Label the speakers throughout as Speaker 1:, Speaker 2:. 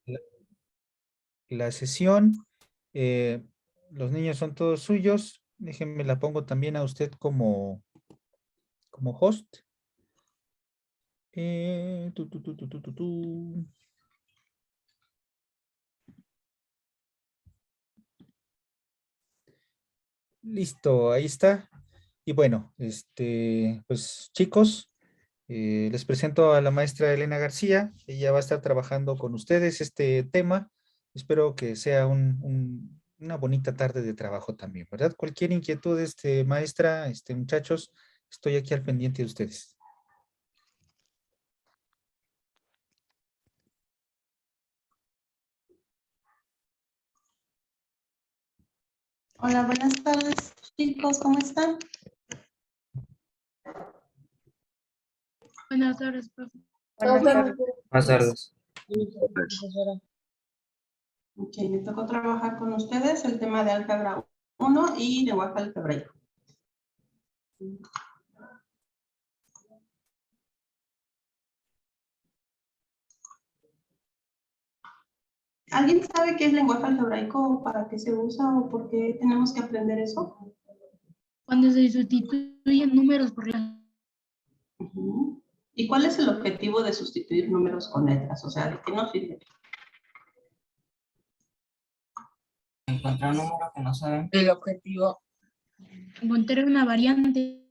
Speaker 1: la, la sesión. Eh, los niños son todos suyos. Déjenme la pongo también a usted como host. Tu. Listo, ahí está. Y bueno, pues chicos, les presento a la maestra Elena García. Ella va a estar trabajando con ustedes este tema. Espero que sea una bonita tarde de trabajo también, ¿verdad? Cualquier inquietud, maestra, muchachos, estoy aquí al pendiente de ustedes.
Speaker 2: Hola, buenas tardes, chicos, ¿cómo están?
Speaker 3: Buenas tardes, profe.
Speaker 4: Buenas tardes.
Speaker 5: Buenas tardes.
Speaker 2: Ok, me tocó trabajar con ustedes el tema de álgebra 1 y lenguaje algebraico. ¿Alguien sabe qué es lenguaje algebraico, para qué se usa o por qué tenemos que aprender eso?
Speaker 3: Cuando se sustituyen números por letras.
Speaker 2: Ujú. ¿Y cuál es el objetivo de sustituir números con letras? O sea, ¿de qué nos sirve?
Speaker 5: Encontrar un número que no saben.
Speaker 4: El objetivo,
Speaker 3: Encontrar una variante.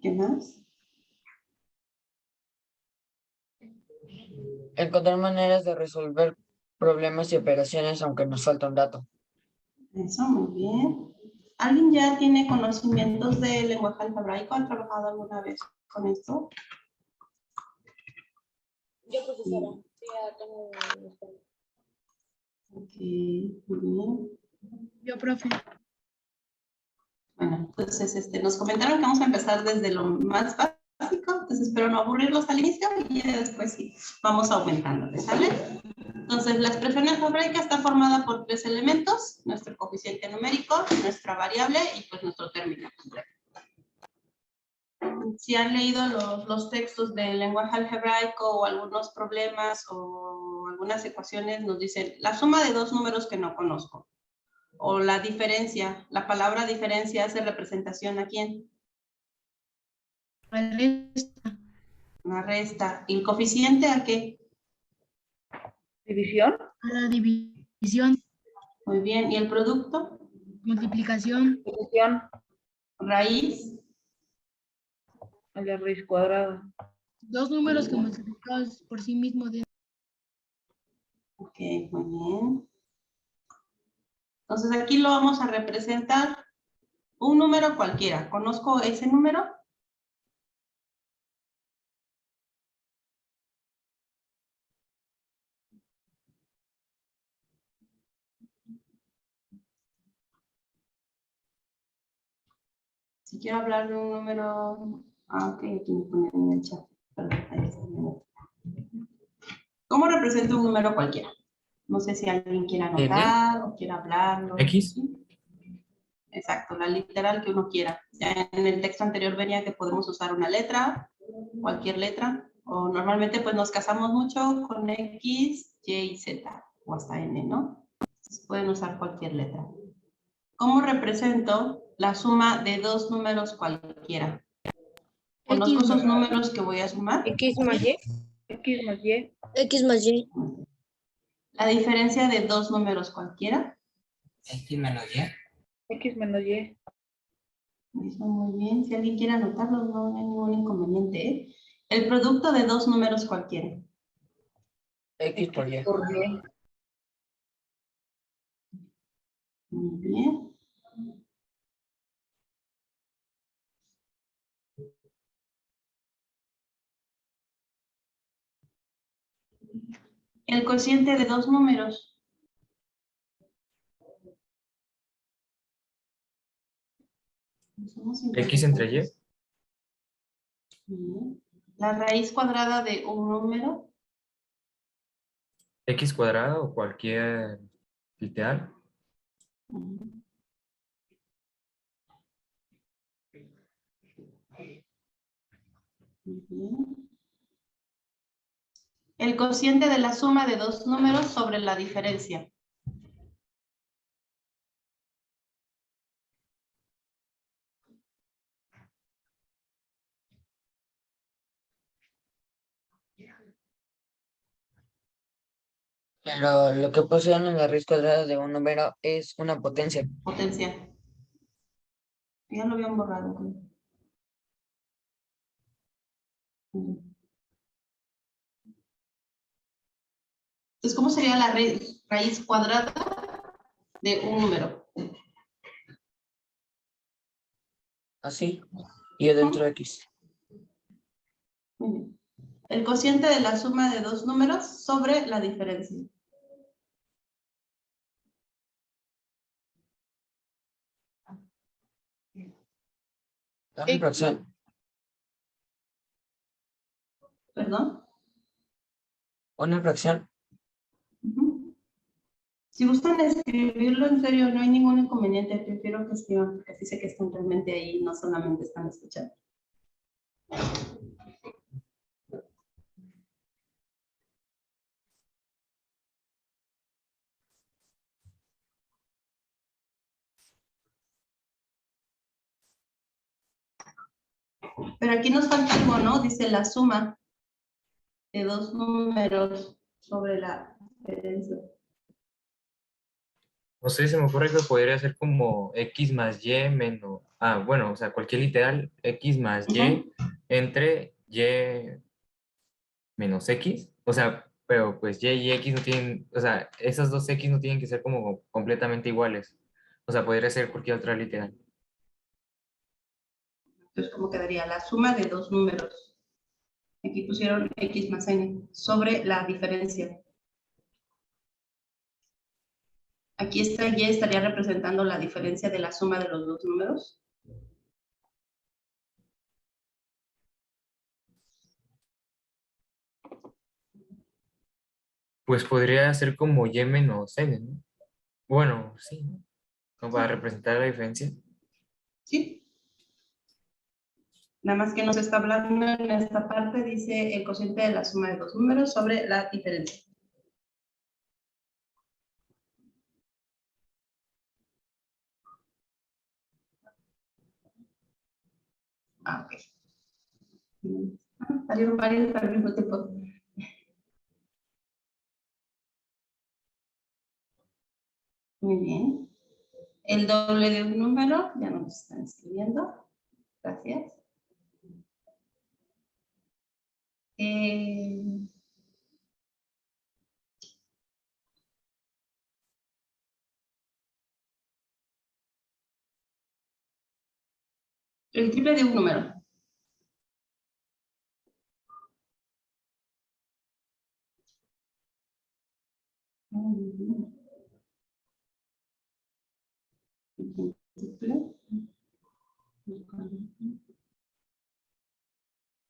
Speaker 2: ¿Qué más?
Speaker 4: encontrar maneras de resolver problemas y operaciones aunque nos falta un dato.
Speaker 2: Eso, muy bien. ¿Alguien ya tiene conocimientos del lenguaje algebraico? ¿Ha trabajado alguna vez con esto?
Speaker 6: Yo, profesora, sí, ya tengo.
Speaker 2: Ok, muy bien.
Speaker 3: Yo, profe.
Speaker 2: Bueno, entonces nos comentaron que vamos a empezar desde lo más básico, entonces espero no aburrirlos al inicio y después sí, vamos aumentando, ¿sale? Entonces, la expresión algebraica está formada por tres elementos: nuestro coeficiente numérico, nuestra variable y pues nuestro término completo. Si han leído los textos del lenguaje algebraico o algunos problemas o algunas ecuaciones, nos dicen la suma de dos números que no conozco. O la diferencia, la palabra diferencia hace representación ¿a quién?
Speaker 3: A la resta.
Speaker 2: Una resta. ¿Y el coeficiente a qué?
Speaker 4: ¿División?
Speaker 3: A la división.
Speaker 2: Muy bien. ¿Y el producto?
Speaker 3: Multiplicación.
Speaker 4: División
Speaker 2: Raíz.
Speaker 4: a la raíz cuadrada.
Speaker 3: Dos números que multiplicados por sí mismos.
Speaker 2: Ok, muy bien. Entonces aquí lo vamos a representar un número cualquiera. ¿Conozco ese número? Si quiero hablar de un número... Ah, ok, aquí me ponen en el chat. Perdón, ahí está. ¿Cómo represento un número cualquiera? No sé si alguien quiere anotar o quiere hablarlo.
Speaker 5: X.
Speaker 2: Exacto, la literal que uno quiera. Ya en el texto anterior venía que podemos usar una letra, cualquier letra, o normalmente pues nos casamos mucho con X, Y y Z, o hasta N, ¿no? Entonces pueden usar cualquier letra. ¿Cómo represento la suma de dos números cualquiera? ¿Conozco esos números que voy a sumar?
Speaker 6: X más Y.
Speaker 4: X más Y.
Speaker 6: X más Y.
Speaker 2: La diferencia de dos números cualquiera.
Speaker 5: X menos Y.
Speaker 4: X menos Y.
Speaker 2: Eso, muy bien. Si alguien quiere anotarlo, no hay ningún inconveniente, ¿eh? El producto de dos números cualquiera.
Speaker 4: X por Y.
Speaker 6: Por Y.
Speaker 2: Muy bien. El cociente de dos números.
Speaker 5: X entre Y.
Speaker 2: Bien. La raíz cuadrada de un número.
Speaker 5: X cuadrado o cualquier literal.
Speaker 2: Muy bien. El cociente de la suma de dos números sobre la diferencia.
Speaker 4: Pero lo que pusieron en la raíz cuadrada de un número es una potencia.
Speaker 2: Potencia. Ya lo habían borrado. Creo. Entonces, ¿cómo sería la raíz cuadrada de un número?
Speaker 4: Así. Y adentro X.
Speaker 2: Muy bien. El cociente de la suma de dos números sobre la diferencia.
Speaker 4: Una fracción.
Speaker 2: ¿Perdón?
Speaker 4: Una fracción.
Speaker 2: Ujú. Si gustan escribirlo en serio, no hay ningún inconveniente. Prefiero que escriban, porque así sé que están realmente ahí, no solamente están escuchando. Pero aquí nos falta algo, ¿no? Dice la suma de dos números sobre la diferencia.
Speaker 5: No sé, se me ocurre que podría ser como X más Y menos, bueno, o sea, cualquier literal, X más Y
Speaker 2: Ujú.
Speaker 5: entre Y menos X, o sea, pero pues Y X no tienen, o sea, esas dos X no tienen que ser como completamente iguales, o sea, podría ser cualquier otra literal.
Speaker 2: Entonces, ¿cómo quedaría? La suma de dos números. Aquí pusieron X más N sobre la diferencia. Aquí esta Y estaría representando la diferencia de la suma de los dos números.
Speaker 5: Pues podría ser como Y menos N, ¿no? Bueno, sí, ¿no? Como para representar la diferencia.
Speaker 2: ¿Sí? Nada más que nos está hablando en esta parte, dice el cociente de la suma de dos números sobre la diferencia. Ok. Salieron varios al mismo tiempo. Muy bien. El doble de un número, ya nos están escribiendo. Gracias. Eh, el triple de un número. Triple.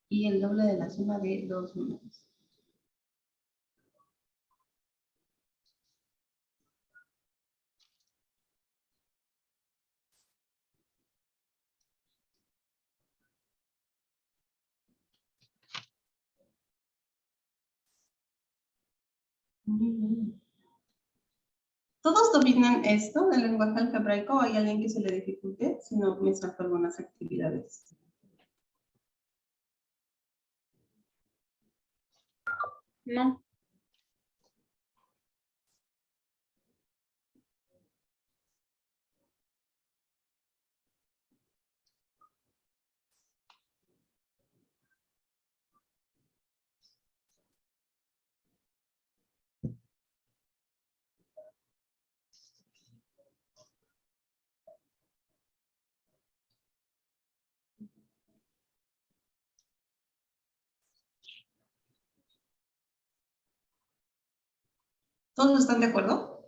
Speaker 2: Y el doble de la suma de dos números. Muy bien. ¿Todos dominan esto del lenguaje algebraico o hay alguien que se le dificulte? Si no, me saco algunas actividades.
Speaker 6: No.
Speaker 2: ¿Todos están de acuerdo?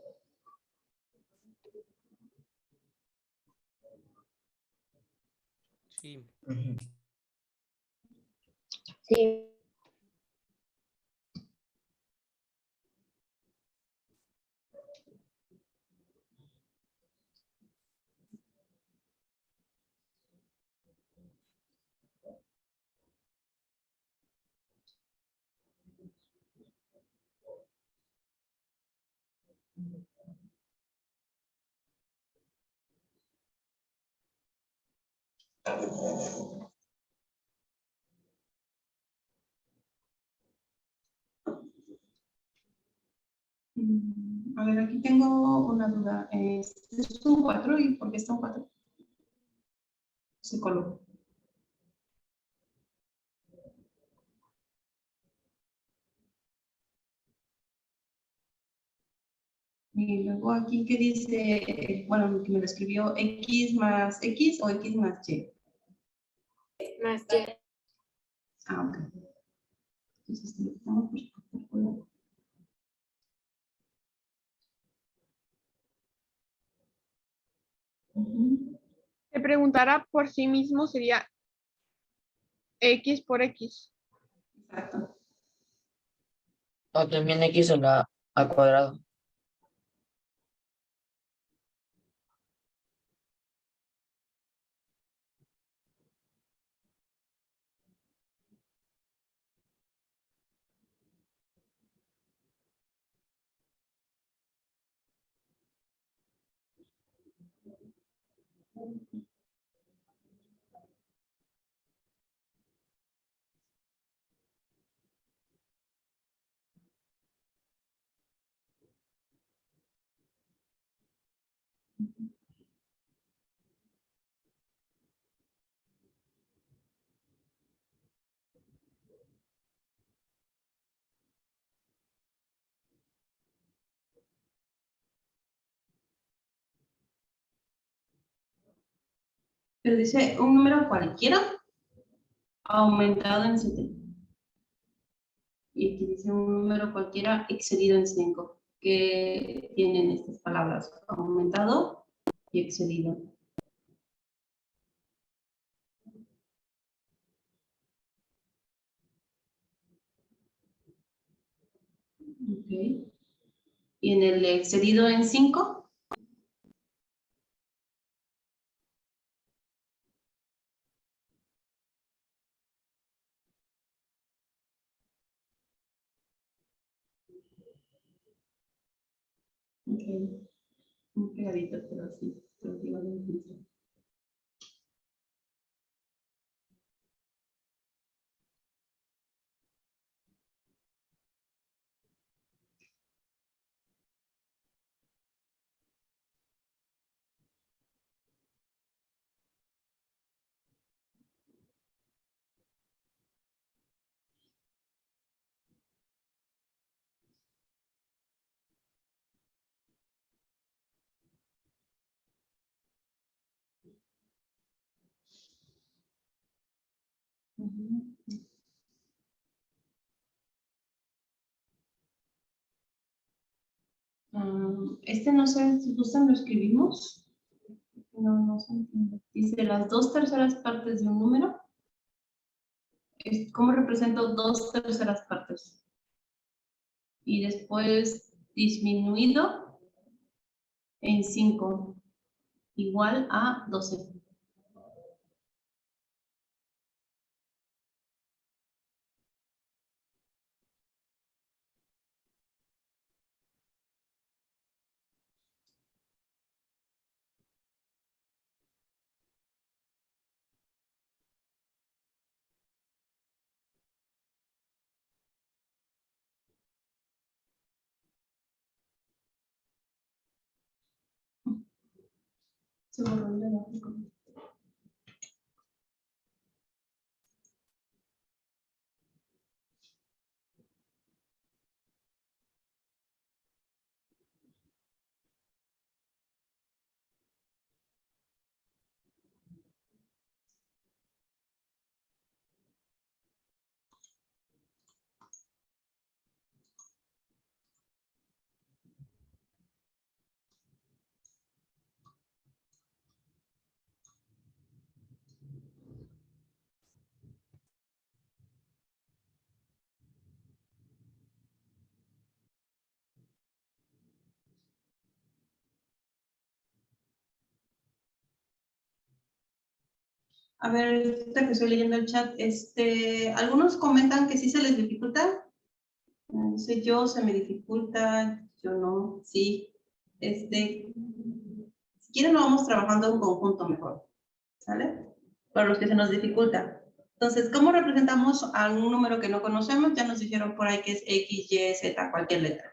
Speaker 7: Sí.
Speaker 6: Sí.
Speaker 2: A ver, aquí tengo una duda. ¿Es un 4 y por qué está un 4? Se colocó. Y luego aquí que dice, bueno, que me lo escribió x más x o x más y.
Speaker 6: Más Y.
Speaker 2: Ah, ok. Entonces, lo quitamos por
Speaker 7: Se preguntara por sí mismo sería X por X.
Speaker 2: Exacto.
Speaker 4: O también X al cuadrado.
Speaker 2: Pero dice un número cualquiera aumentado en 7. Y aquí dice un número cualquiera excedido en 5. ¿Qué tienen estas palabras? Aumentado y excedido. Ok. Y en el excedido en 5. Ok. Un pegadito, pero así. Pero digo lo mismo. Ujú. Este no sé si gustan lo escribimos. No se entiende. Dice las 2/3 partes de un número. ¿Cómo represento 2/3 partes? Y después disminuido en 5 igual a 12. Se borró el gráfico. A ver, ahorita que estoy leyendo el chat, algunos comentan que sí se les dificulta. Dice yo, se me dificulta, yo no, sí. Si quieren lo vamos trabajando en conjunto mejor, ¿sale? para los que se nos dificulta. Entonces, ¿cómo representamos a un número que no conocemos? Ya nos dijeron por ahí que es X, Y, Z, cualquier letra.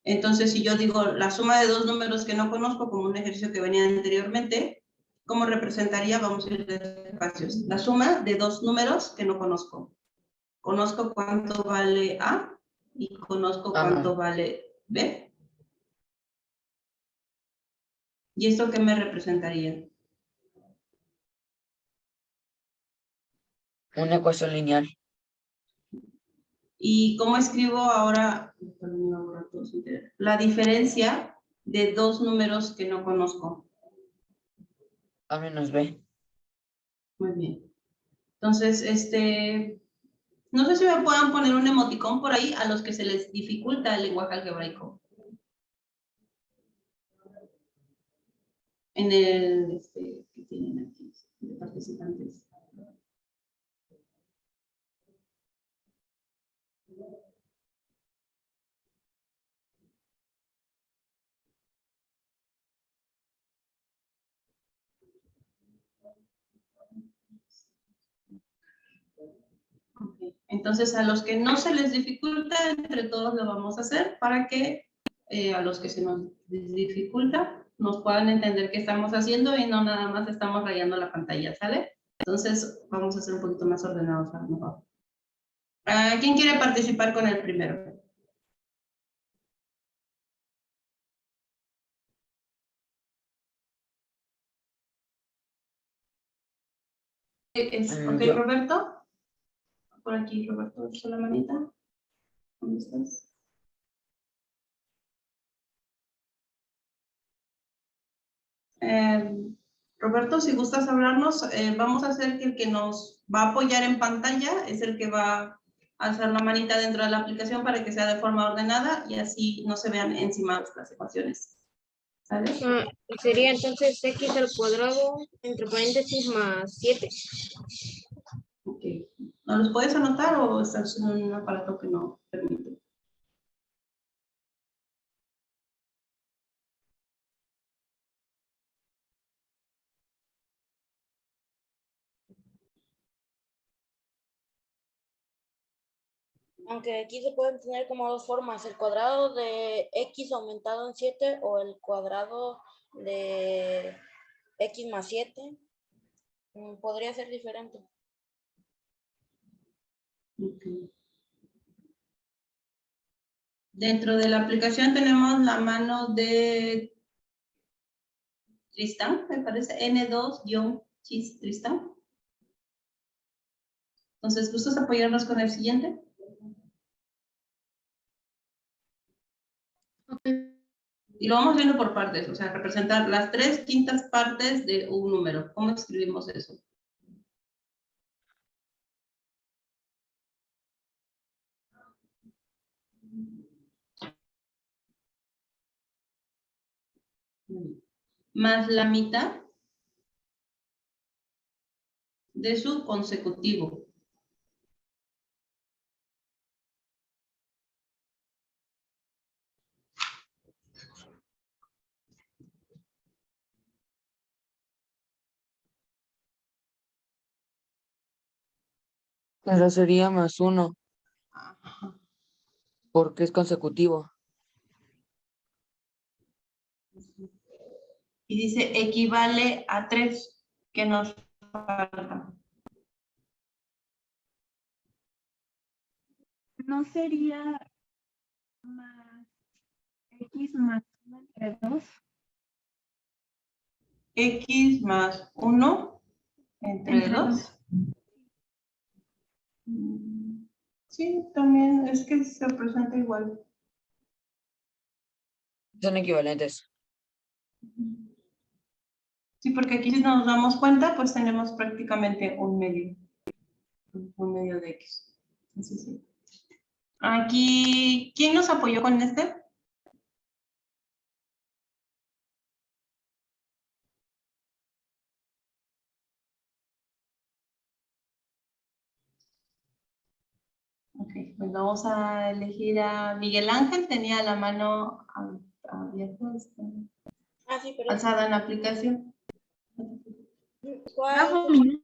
Speaker 2: Entonces, si yo digo la suma de dos números que no conozco, como un ejercicio que venía anteriormente, ¿cómo representaría? Vamos a ir de espacios. La suma de dos números que no conozco. Conozco cuánto vale A y conozco cuánto vale B. ¿Y esto qué me representaría?
Speaker 4: Una ecuación lineal.
Speaker 2: ¿Y cómo escribo ahora la diferencia de dos números que no conozco?
Speaker 4: A menos B.
Speaker 2: Muy bien. Entonces, no sé si me puedan poner un emoticón por ahí a los que se les dificulta el lenguaje algebraico. En el, que tienen aquí, de participantes. Okay. Entonces, a los que no se les dificulta, entre todos lo vamos a hacer para que a los que se nos dificulta nos puedan entender qué estamos haciendo y no nada más estamos rayando la pantalla, ¿sale? Entonces, vamos a ser un poquito más ordenados a lo mejor. ¿Quién quiere participar con el primero? Ok,
Speaker 4: Yo.
Speaker 2: Roberto. Por aquí, Roberto, echa la manita. ¿Dónde estás? Roberto, si gustas hablarnos, vamos a hacer que el que nos va a apoyar en pantalla es el que va a alzar la manita dentro de la aplicación para que sea de forma ordenada y así no se vean encima las ecuaciones. ¿Sale?
Speaker 6: Sería entonces x al cuadrado entre paréntesis más 7.
Speaker 2: Ok. ¿No los puedes anotar o estás en un aparato que no permite?
Speaker 8: Aunque aquí se pueden tener como dos formas, el cuadrado de x aumentado en 7 o el cuadrado de x más 7. Podría ser diferente.
Speaker 2: Okay. Dentro de la aplicación tenemos la mano de Tristán, me parece, N2-Tristán. Entonces, ¿gustas apoyarnos con el siguiente?
Speaker 3: Okay.
Speaker 2: Y lo vamos viendo por partes, o sea, representar las 3/5 partes de un número. ¿Cómo escribimos eso? Más la mitad de su consecutivo.
Speaker 4: Pero sería más 1 porque es consecutivo.
Speaker 2: Y dice equivale a 3, que nos falta.
Speaker 9: ¿No sería más x más 1 entre 2?
Speaker 2: X más 1 entre 2. Sí, también es que se presenta igual.
Speaker 4: Son equivalentes.
Speaker 2: Sí, porque aquí si nos damos cuenta, pues tenemos prácticamente un medio de X. Así sí. Aquí, ¿quién nos apoyó con este? Ok, pues vamos a elegir a Miguel Ángel, tenía la mano abierta,
Speaker 8: Sí, pero
Speaker 2: alzada en la aplicación.
Speaker 3: Bajo
Speaker 8: ¿Cuál?
Speaker 3: mi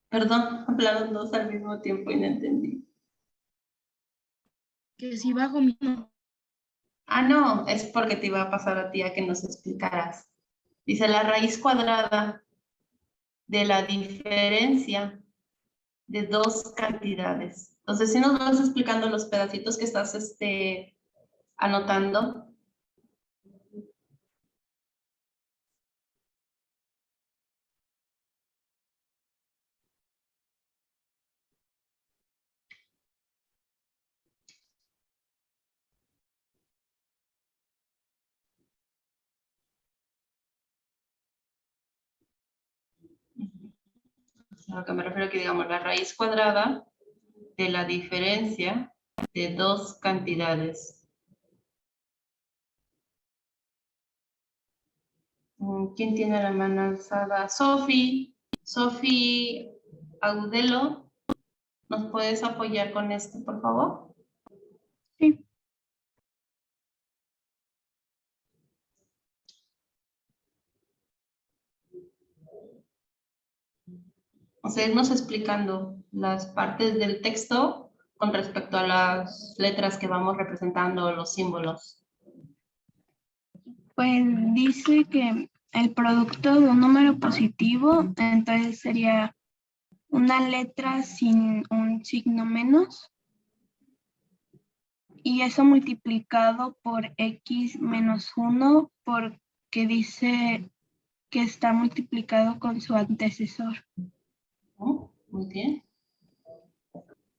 Speaker 2: Perdón, hablaron dos al mismo tiempo y no entendí.
Speaker 3: que si bajo mi
Speaker 2: Ah, no, es porque te iba a pasar a ti a que nos explicaras. Dice la raíz cuadrada de la diferencia de dos cantidades. Entonces, si nos vas explicando los pedacitos que estás anotando. A lo que me refiero que digamos la raíz cuadrada de la diferencia de dos cantidades. ¿Quién tiene la mano alzada? Sofi. Sofi Agudelo. ¿Nos puedes apoyar con esto, por favor?
Speaker 9: Sí.
Speaker 2: O sea, irnos explicando las partes del texto con respecto a las letras que vamos representando, los símbolos.
Speaker 9: Pues dice que el producto de un número positivo, entonces sería una letra sin un signo menos y eso multiplicado por x menos 1 porque dice que está multiplicado con su antecesor.
Speaker 2: ¿No? Muy bien.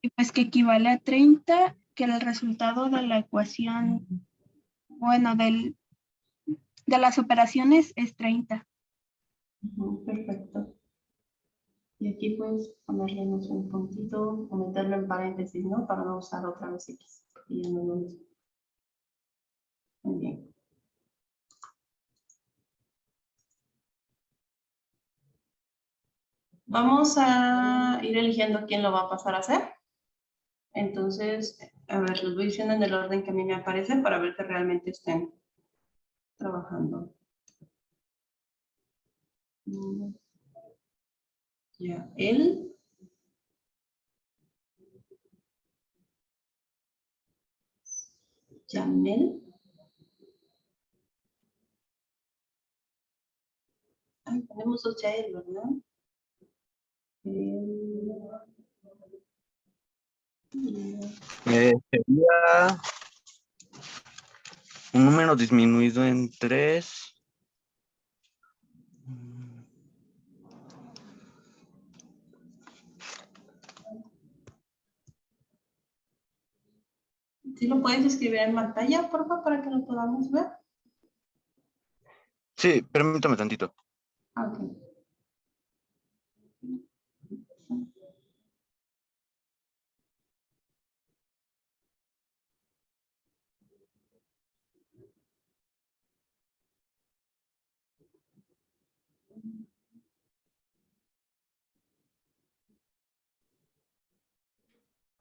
Speaker 9: Y pues que equivale a 30, que el resultado de la ecuación, bueno, de las operaciones es 30.
Speaker 2: Perfecto. Y aquí puedes ponerle no sé, un puntito o meterlo en paréntesis, ¿no? Para no usar otra vez X. Y ya no es lo mismo. Muy bien. Vamos a ir eligiendo quién lo va a pasar a hacer. Entonces, a ver, los voy diciendo en el orden que a mí me aparece para ver que realmente estén trabajando. Ya, él. Yamel. Ay, tenemos dos Yael, ¿verdad?
Speaker 10: Sería un número disminuido en 3.
Speaker 2: ¿Sí lo puedes escribir en pantalla, por favor, para que lo podamos ver?
Speaker 10: Sí, permítame tantito.
Speaker 2: Ok.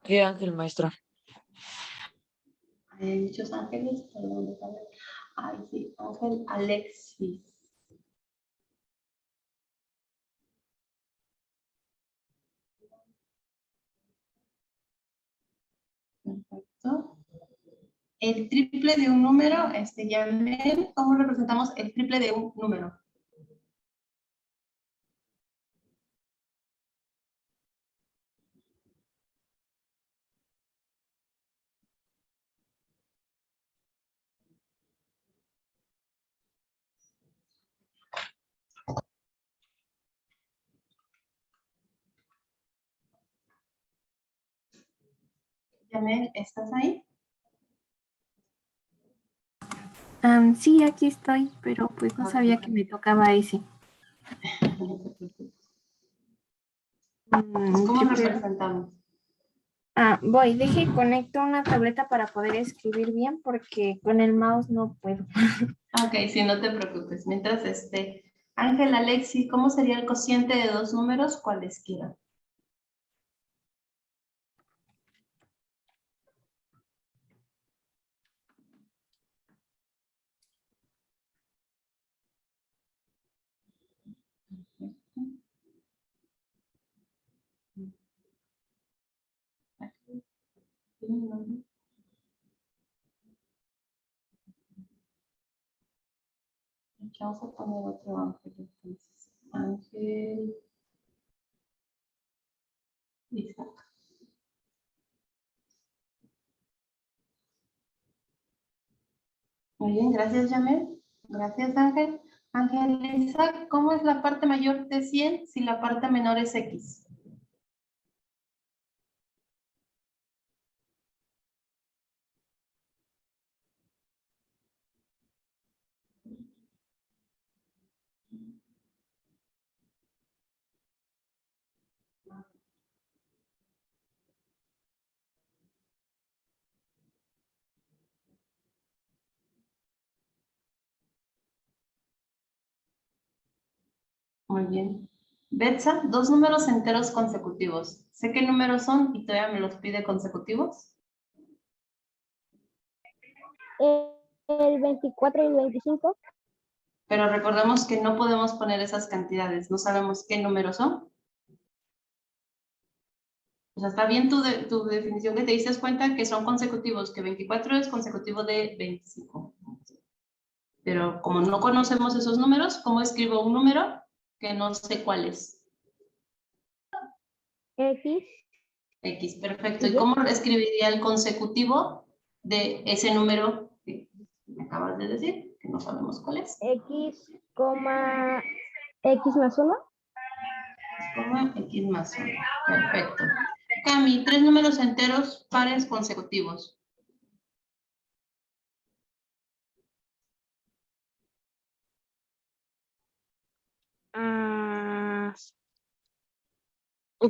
Speaker 4: ¿Qué Ángel, maestra?
Speaker 2: Hay muchos ángeles, perdón, déjame. Ay, sí, Ángel Alexis. Perfecto. El triple de un número, ya ven cómo representamos el triple de un número. Yamel, ¿estás ahí?
Speaker 11: Sí, aquí estoy, pero pues no
Speaker 2: Ok.
Speaker 11: sabía que me tocaba ese.
Speaker 2: ¿Cómo nos
Speaker 11: Triple.
Speaker 2: representamos?
Speaker 11: Voy, deje conecto una tableta para poder escribir bien porque con el mouse no puedo.
Speaker 2: Ok, sí, no te preocupes. Mientras Ángel Alexis, ¿cómo sería el cociente de dos números cualesquiera? Vamos a poner otro Ángel entonces. Ángel. Isaac. Muy bien, gracias, Yamel. Gracias, Ángel. Ángel Isaac, ¿cómo es la parte mayor de 100 si la parte menor es X? Muy bien. Betsa, dos números enteros consecutivos. Sé qué números son y todavía me los pide consecutivos.
Speaker 6: El 24 y el 25.
Speaker 2: Pero recordemos que no podemos poner esas cantidades. No sabemos qué números son. O sea, está bien tu definición que te diste cuenta que son consecutivos, que 24 es consecutivo de 25. Pero como no conocemos esos números, ¿cómo escribo un número que no sé cuál es?
Speaker 6: X.
Speaker 2: X, perfecto. ¿Y cómo escribiría el consecutivo de ese número que me acabas de decir? Que no sabemos cuál es.
Speaker 6: X, X más 1.
Speaker 2: X más 1. Perfecto. Cami, tres números enteros pares consecutivos.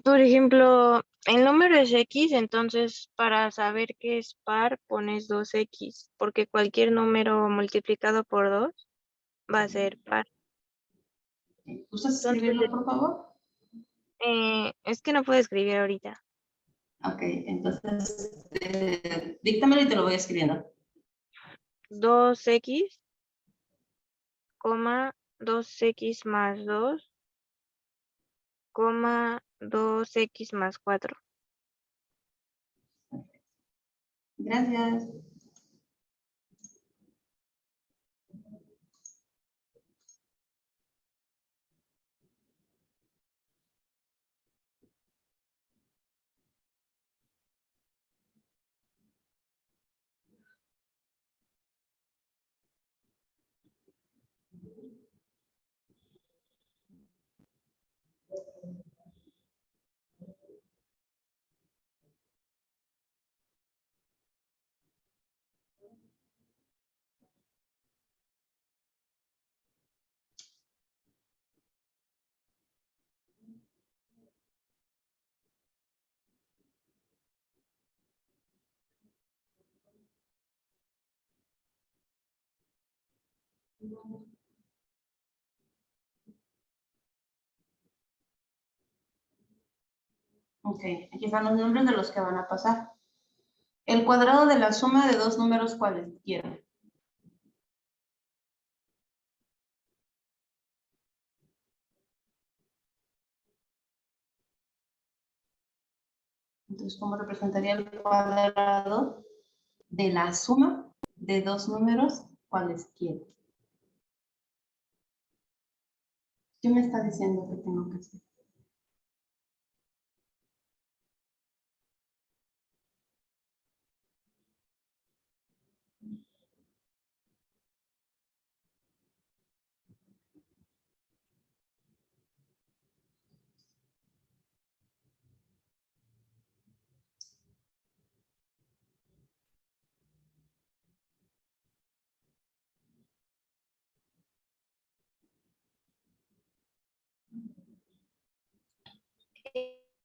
Speaker 6: Por ejemplo, el número es X, entonces para saber que es par pones 2X, porque cualquier número multiplicado por 2 va a ser par.
Speaker 2: ¿Gustas escribirlo, por favor?
Speaker 6: Es que no puedo escribir ahorita.
Speaker 2: Ok, entonces díctamelo y te lo voy escribiendo.
Speaker 6: 2X, 2X más 2, 2X más 4.
Speaker 2: Gracias. Ok, aquí están los nombres de los que van a pasar. El cuadrado de la suma de dos números cualesquiera. Entonces, ¿cómo representaría el cuadrado de la suma de dos números cualesquiera? ¿Qué me está diciendo que tengo que hacer?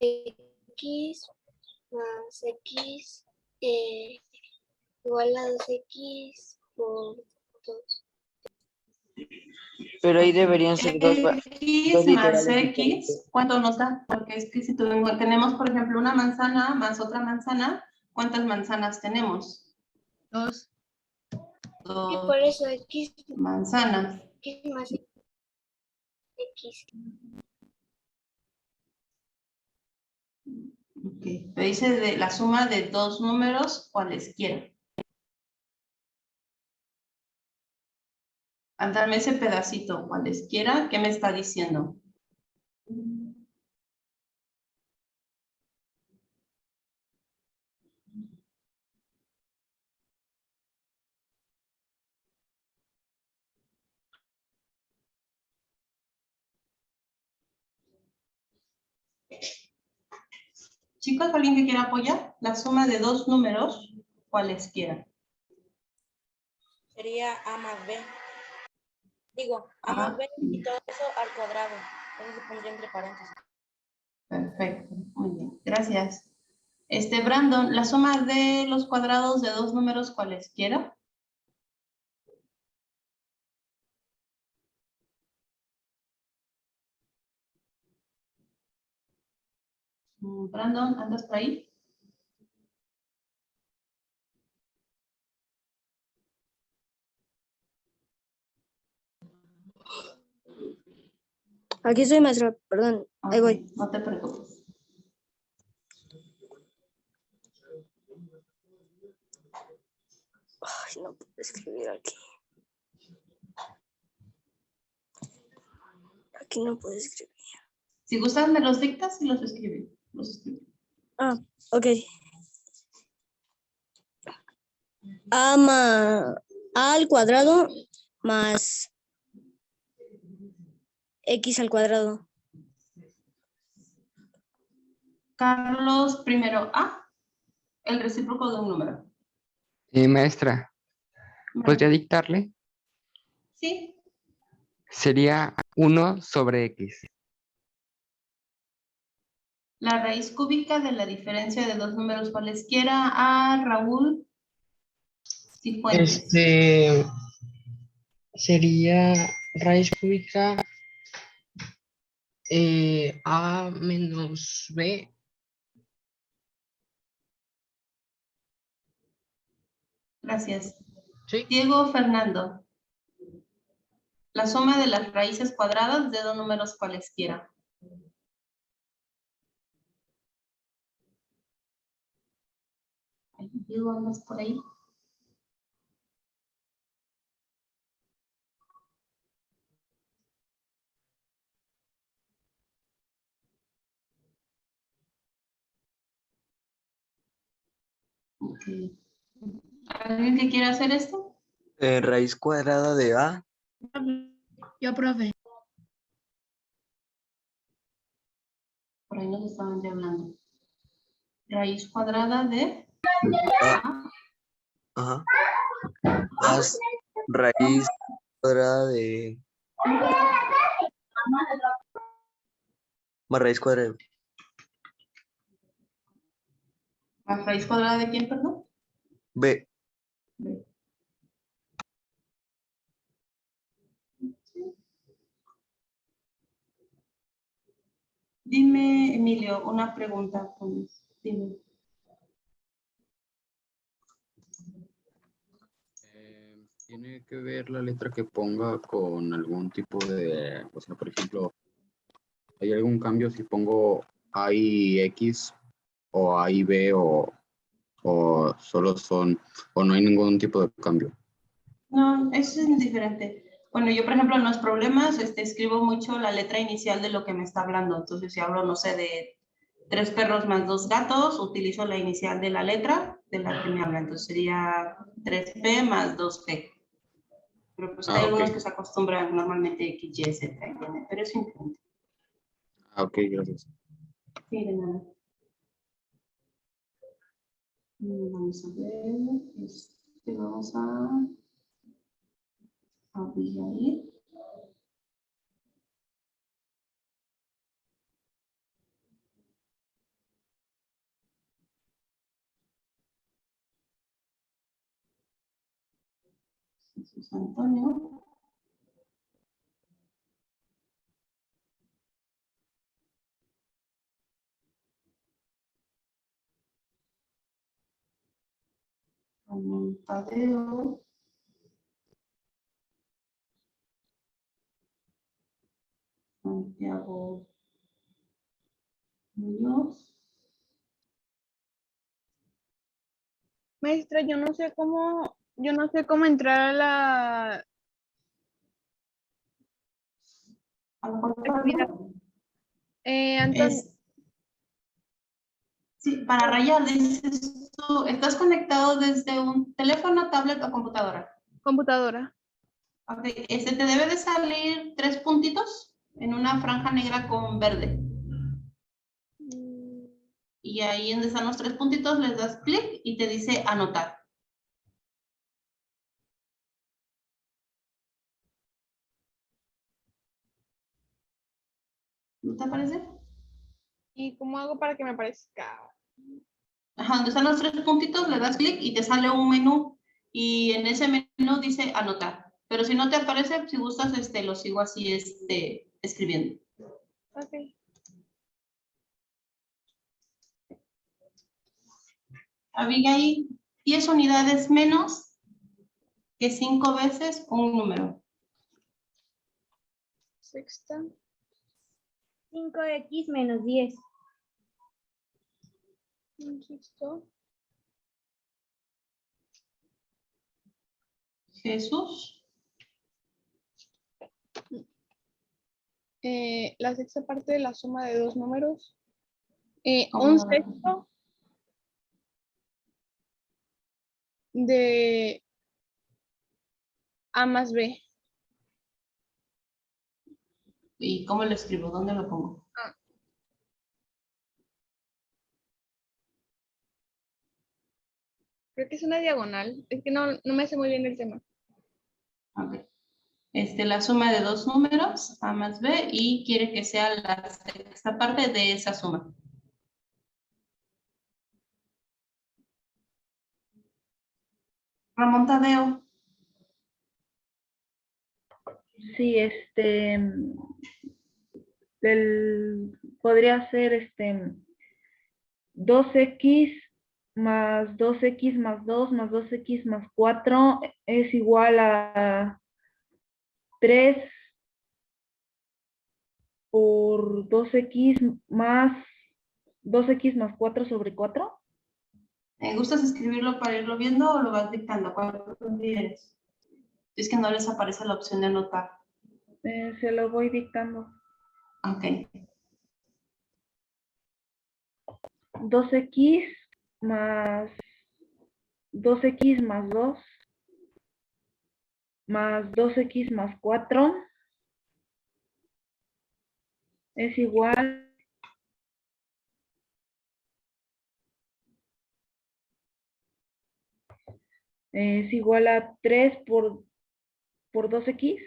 Speaker 6: X más X igual a 2X por 2.
Speaker 4: Pero ahí deberían ser dos
Speaker 2: X más
Speaker 4: literales
Speaker 2: X,
Speaker 4: diferentes.
Speaker 2: ¿cuánto nos da? Porque es que si tenemos, por ejemplo, una manzana más otra manzana, ¿cuántas manzanas tenemos?
Speaker 3: 2.
Speaker 6: Y por eso X
Speaker 2: Manzanas.
Speaker 6: más X.
Speaker 2: Ok, te dice de la suma de dos números cualesquiera. Al darme ese pedacito, cualesquiera, ¿qué me está diciendo? Chicos, ¿alguien que quiera apoyar? La suma de dos números, cualesquiera.
Speaker 8: Sería A más B. Digo, A más B y todo eso al cuadrado. Eso se pondría entre paréntesis.
Speaker 2: Perfecto, muy bien, gracias. Brandon, la suma de los cuadrados de dos números cualesquiera. Brandon, ¿andas por ahí?
Speaker 12: Aquí estoy, maestra, perdón, ahí voy.
Speaker 2: No te preocupes.
Speaker 12: Ay, no puedo escribir aquí. Aquí no puedo escribir.
Speaker 2: Si gustan, me los dictas y los escribí.
Speaker 12: Ah, ok. A al cuadrado más X al cuadrado.
Speaker 2: Carlos, primero A, el recíproco de un número.
Speaker 13: Maestra, ¿podría dictarle?
Speaker 2: Sí.
Speaker 13: Sería 1 sobre X.
Speaker 2: La raíz cúbica de la diferencia de dos números cualesquiera. A Raúl Cifuentes.
Speaker 4: Sería raíz cúbica A menos B.
Speaker 2: Gracias.
Speaker 4: Sí.
Speaker 2: Diego Fernando. La suma de las raíces cuadradas de dos números cualesquiera. Diego, ¿andas por ahí? Okay. ¿Alguien que quiera hacer esto?
Speaker 10: Raíz cuadrada de A.
Speaker 3: Yo, profe.
Speaker 2: Por ahí nos estaban ya hablando. Raíz cuadrada de
Speaker 10: A. Ajá. Más raíz cuadrada de... Más raíz cuadrada de...
Speaker 2: ¿Más raíz cuadrada de quién, perdón?
Speaker 10: B.
Speaker 2: Dime, Emilio, una pregunta. Pues, dime.
Speaker 14: Tiene que ver la letra que ponga con algún tipo de, o sea, por ejemplo, ¿hay algún cambio si pongo A y X o A y B o solo son, o no hay ningún tipo de cambio?
Speaker 2: No, eso es indiferente. Bueno, yo, por ejemplo, en los problemas escribo mucho la letra inicial de lo que me está hablando. Entonces, si hablo, no sé, de 3 perros más 2 gatos, utilizo la inicial de la letra de la que me habla. Entonces, sería 3P más 2P. Pero pues hay algunos que se acostumbran normalmente X, Y, Z, N, pero es indiferente.
Speaker 14: Ok, gracias.
Speaker 2: Sí, de nada. Vamos a ver. Vamos a Abigail. Jesús Antonio. Tadeo. Santiago Muñoz.
Speaker 7: Maestra, yo no sé cómo entrar a
Speaker 2: A lo mejor todavía.
Speaker 7: Antonio,
Speaker 2: Sí, para rayar, dices tú, ¿estás conectado desde un teléfono, tablet o computadora?
Speaker 7: computadora.
Speaker 2: Ok, te debe de salir 3 puntitos en una franja negra con verde. Y ahí donde están los 3 puntitos, les das clic y te dice anotar. ¿No te aparece?
Speaker 7: ¿Y cómo hago para que me aparezca?
Speaker 2: Ajá, donde están los 3 puntitos, le das clic y te sale un menú. Y en ese menú dice anotar. Pero si no te aparece, si gustas, lo sigo así escribiendo.
Speaker 7: Ok.
Speaker 2: Abigail, 10 unidades menos que 5 veces un número.
Speaker 7: Sexta.
Speaker 11: 5x menos 10.
Speaker 7: Sexto.
Speaker 2: Jesús.
Speaker 7: La sexta parte de la suma de dos números.
Speaker 2: ¿Cómo?
Speaker 7: Un sexto de A más B.
Speaker 2: ¿Y cómo lo escribo? ¿Dónde lo pongo?
Speaker 7: Creo que es una diagonal. Es que no me hace muy bien el tema.
Speaker 2: Ok. La suma de dos números, A más B, y quiere que sea la sexta parte de esa suma. Ramón Tadeo.
Speaker 15: Sí, podría ser 2x más 2x más 2 más 2x más 4 es igual a 3 por 2x más 4 sobre 4.
Speaker 2: ¿Me gustas escribirlo para irlo viendo o lo vas dictando? ¿Cuál prefieres? Es que no les aparece la opción de anotar.
Speaker 15: Se lo voy dictando.
Speaker 2: Ok.
Speaker 15: 2x más 2x más 2 más 2x más 4 es igual a 3 por 2x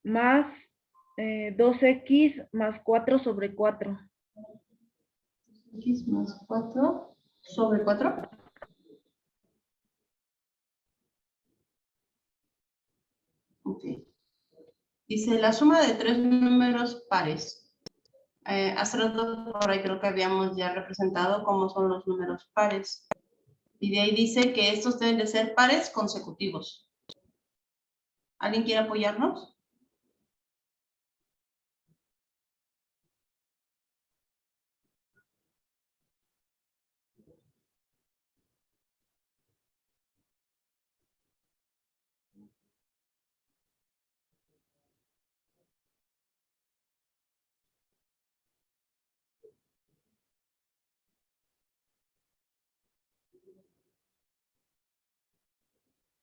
Speaker 15: más 2x más 4 sobre 4.
Speaker 2: X más 4 sobre 4. Ok. Dice la suma de 3 números pares. Hace rato por ahí creo que habíamos ya representado cómo son los números pares. Y de ahí dice que estos deben de ser pares consecutivos. ¿Alguien quiere apoyarnos?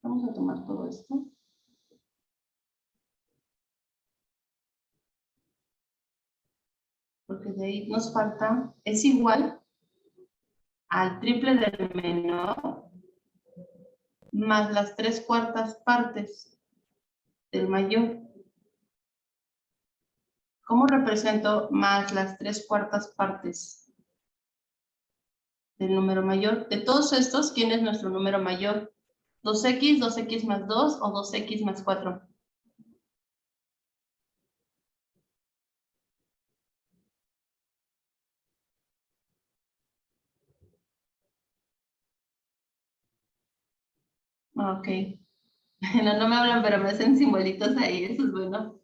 Speaker 2: Vamos a tomar todo esto. Porque de ahí nos falta, es igual al triple del menor más las 3/4 partes del mayor. ¿Cómo represento más las 3/4 partes del número mayor? De todos estos, ¿quién es nuestro número mayor? ¿2x, 2x más 2 o 2x más 4? Ok. No me hablan, pero me hacen simbolitos ahí, eso es bueno.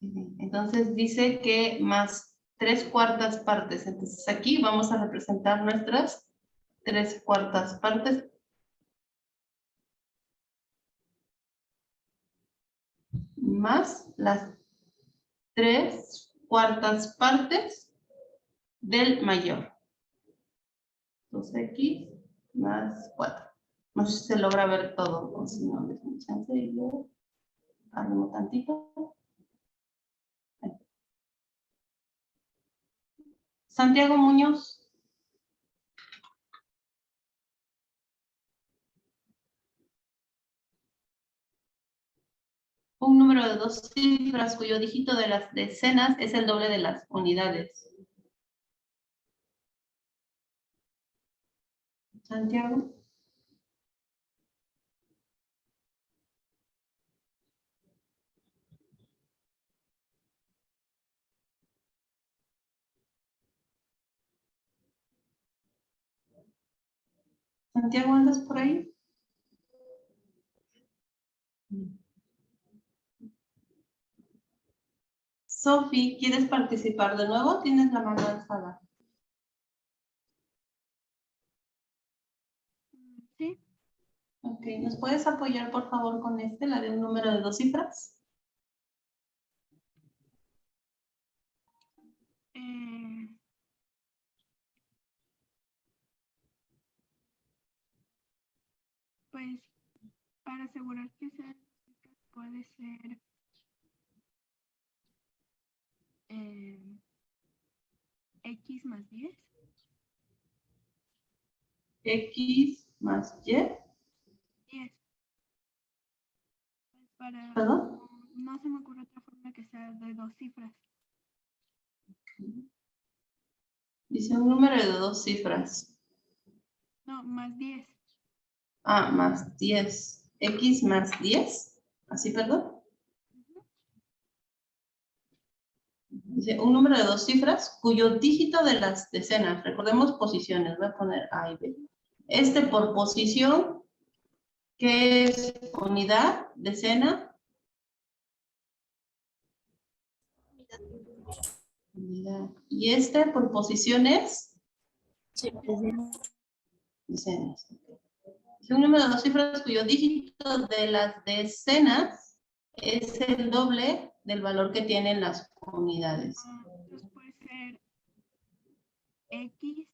Speaker 2: Entonces dice que más 3/4 partes. Entonces aquí vamos a representar nuestras 3/4 partes. más las 3/4 partes del mayor. 2x más 4. No sé si se logra ver todo, o si no, déjenme chance y lo arrimo tantito. Ahí. Santiago Muñoz. Un número de 2 cifras cuyo dígito de las decenas es el doble de las unidades. Santiago. Santiago, ¿andas por ahí? Sofi, ¿quieres participar de nuevo? Tienes la mano alzada.
Speaker 9: Sí.
Speaker 2: Ok, ¿nos puedes apoyar por favor con la de un número de 2 cifras?
Speaker 9: Pues para asegurar que sea puede ser X más 10.
Speaker 2: X más Y.
Speaker 9: 10. Pues para,
Speaker 2: ¿Perdón?
Speaker 9: no se me ocurre otra forma que sea de 2 cifras.
Speaker 2: Dice un número de 2 cifras.
Speaker 9: No, más 10.
Speaker 2: Ah, más 10. X más 10. ¿Así, perdón? Dice un número de 2 cifras cuyo dígito de las decenas, recordemos posiciones, voy a poner A y B. Por posición, ¿qué es unidad, decena? Unidad. Y por posiciones. Decenas. Es un número de 2 cifras cuyo dígito de las decenas es el doble del valor que tienen las unidades.
Speaker 9: Entonces puede ser X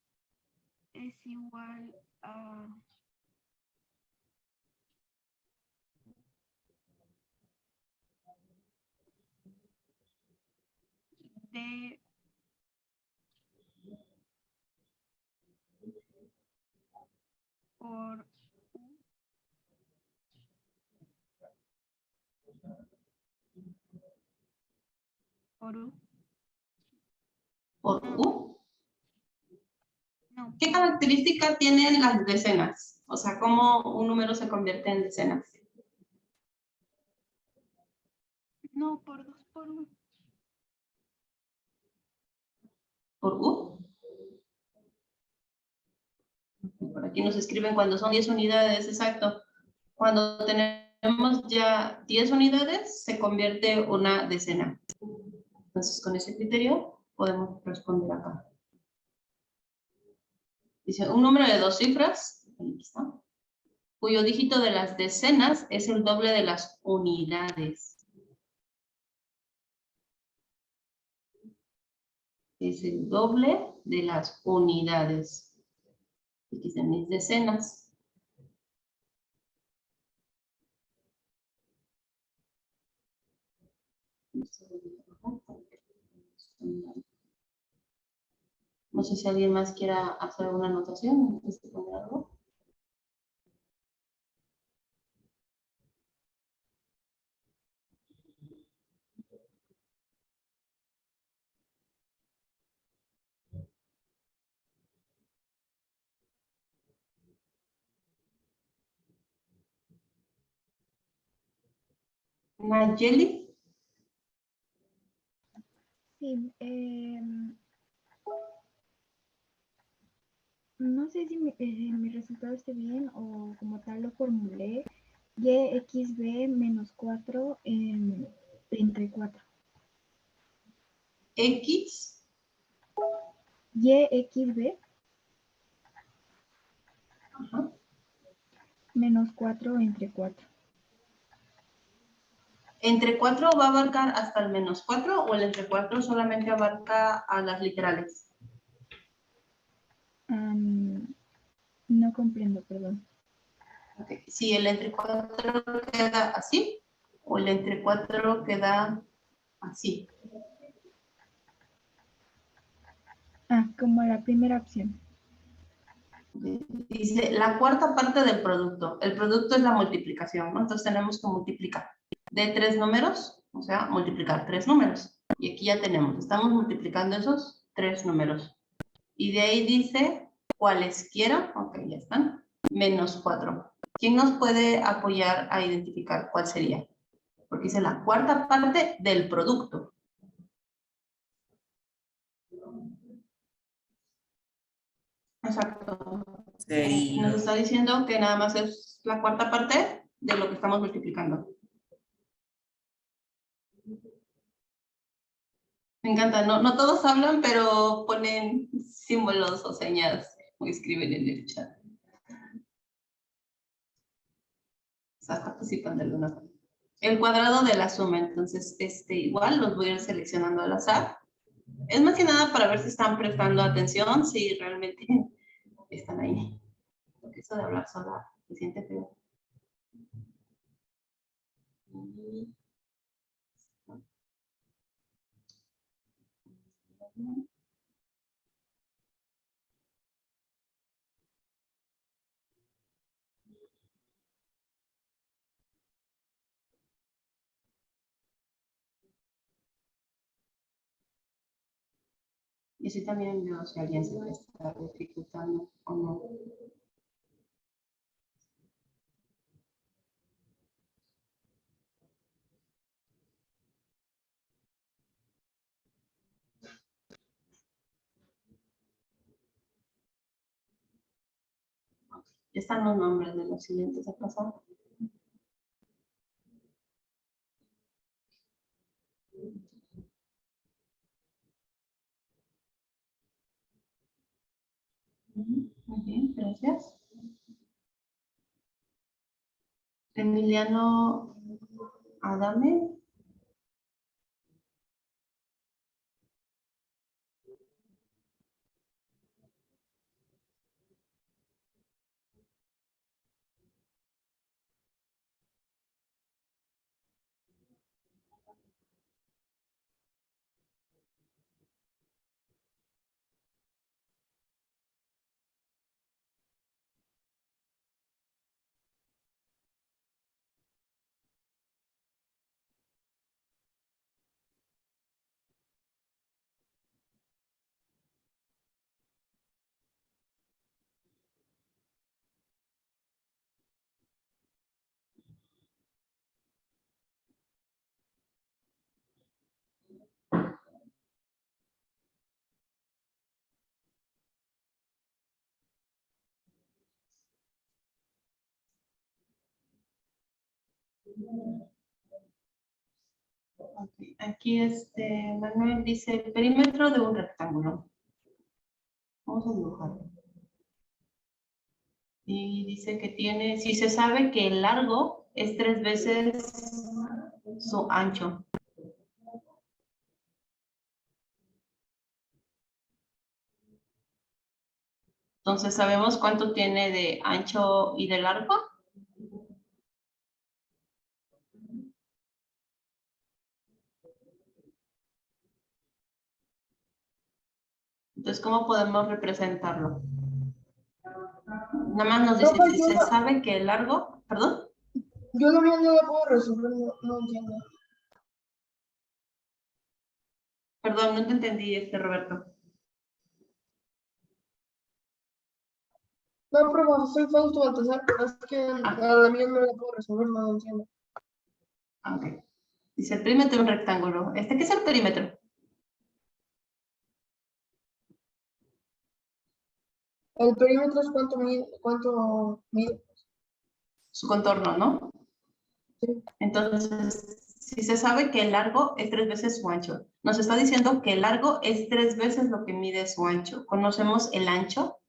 Speaker 9: es igual a D por U.
Speaker 2: ¿Por U?
Speaker 9: No.
Speaker 2: ¿Qué característica tienen las decenas? O sea, ¿cómo un número se convierte en decenas?
Speaker 9: No, por 2 por 1.
Speaker 2: ¿Por U? Por aquí nos escriben cuando son 10 unidades, exacto. Cuando tenemos ya 10 unidades, se convierte una decena. Entonces, con ese criterio, podemos responder acá. Dice, un número de 2 cifras, aquí está, cuyo dígito de las decenas es el doble de las unidades. Es el doble de las unidades. Aquí están mis decenas. No sé si alguien más quiera hacer alguna anotación antes de poner algo. Nayeli.
Speaker 11: Sí, no sé si mi resultado esté bien o como tal lo formulé. YXB menos 4 en 34.
Speaker 2: X.
Speaker 11: YXB.
Speaker 2: Ajá.
Speaker 11: Menos 4 entre 4.
Speaker 2: ¿Entre 4 va a abarcar hasta el menos 4 o el entre 4 solamente abarca a las literales?
Speaker 11: No comprendo, perdón.
Speaker 2: Okay. Si el entre 4 queda así o el entre 4 queda así.
Speaker 11: Como la primera opción.
Speaker 2: Dice la cuarta parte del producto. El producto es la multiplicación, ¿no? Entonces tenemos que multiplicar de 3 números, o sea, multiplicar 3 números. Y aquí ya tenemos, estamos multiplicando esos 3 números. Y de ahí dice cualesquiera, ok, ya están, menos 4. ¿Quién nos puede apoyar a identificar cuál sería? Porque dice la cuarta parte del producto. Exacto. Nos está diciendo que nada más es la cuarta parte de lo que estamos multiplicando. Me encanta, no todos hablan, pero ponen símbolos o señas o escriben en el chat. Está participando de alguna forma. El cuadrado de la suma, entonces igual los voy a ir seleccionando al azar. Es más que nada para ver si están prestando atención, si realmente están ahí. Porque eso de hablar sola se siente feo. Y así también veo si alguien se le está dificultando o no. Ya están los nombres de los siguientes a pasar. Muy bien, gracias. Emiliano Adame. Okay. Aquí Manuel dice perímetro de un rectángulo. Vamos a dibujarlo. Y dice que tiene, si se sabe que el largo es 3 veces su ancho. Entonces, ¿sabemos cuánto tiene de ancho y de largo? Entonces, ¿cómo podemos representarlo? Nada más nos dice, si se sabe que el largo, ¿perdón?
Speaker 7: Yo no lo puedo resolver, no entiendo.
Speaker 2: Perdón, no te entendí, Roberto.
Speaker 7: No, prueba, soy Fausto Baltasar, pero es que a la mía no la puedo resolver, no entiendo.
Speaker 2: Ok. Dice el perímetro de un rectángulo. ¿Qué es el perímetro?
Speaker 7: El perímetro es cuánto mide.
Speaker 2: Su contorno, ¿no?
Speaker 7: Sí.
Speaker 2: Entonces, si se sabe que el largo es 3 veces su ancho, nos está diciendo que el largo es 3 veces lo que mide su ancho. ¿Conocemos el ancho?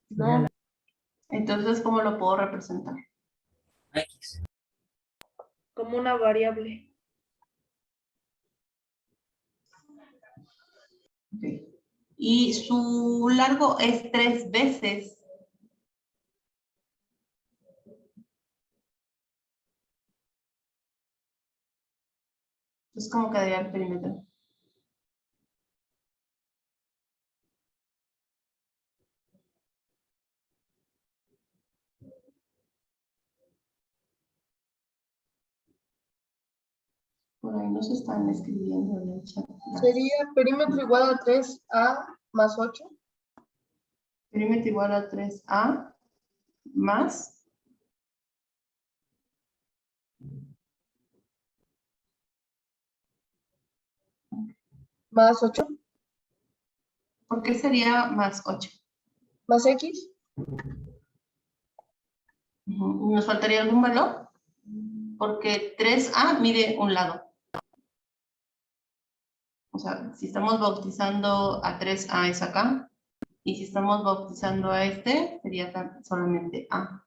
Speaker 7: No.
Speaker 2: Entonces, ¿cómo lo puedo representar?
Speaker 15: Como una variable.
Speaker 2: Ok. Y su largo es 3 veces. Entonces, ¿cómo quedaría el perímetro? Por ahí nos están escribiendo en el chat.
Speaker 16: Sería perímetro igual a 3A más 8.
Speaker 2: Perímetro igual a 3A más.
Speaker 16: Más 8.
Speaker 2: ¿Por qué sería más 8?
Speaker 16: Más X.
Speaker 2: ¿Nos faltaría algún valor? Porque 3A mide un lado. O sea, si estamos bautizando a 3A es acá. Y si estamos bautizando a este, sería solamente A.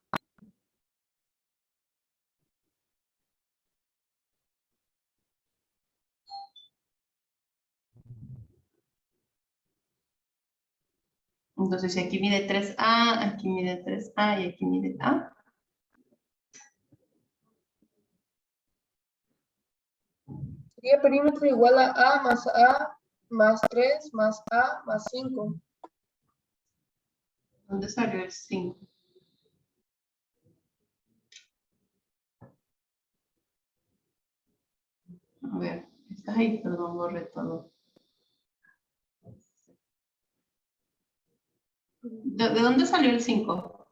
Speaker 2: Entonces, si aquí mide 3A, aquí mide 3A y aquí mide A.
Speaker 16: Sería perímetro igual a más 3 más A más 5.
Speaker 2: ¿Dónde salió el 5? A ver, ay, perdón, borré todo. ¿De dónde salió el 5?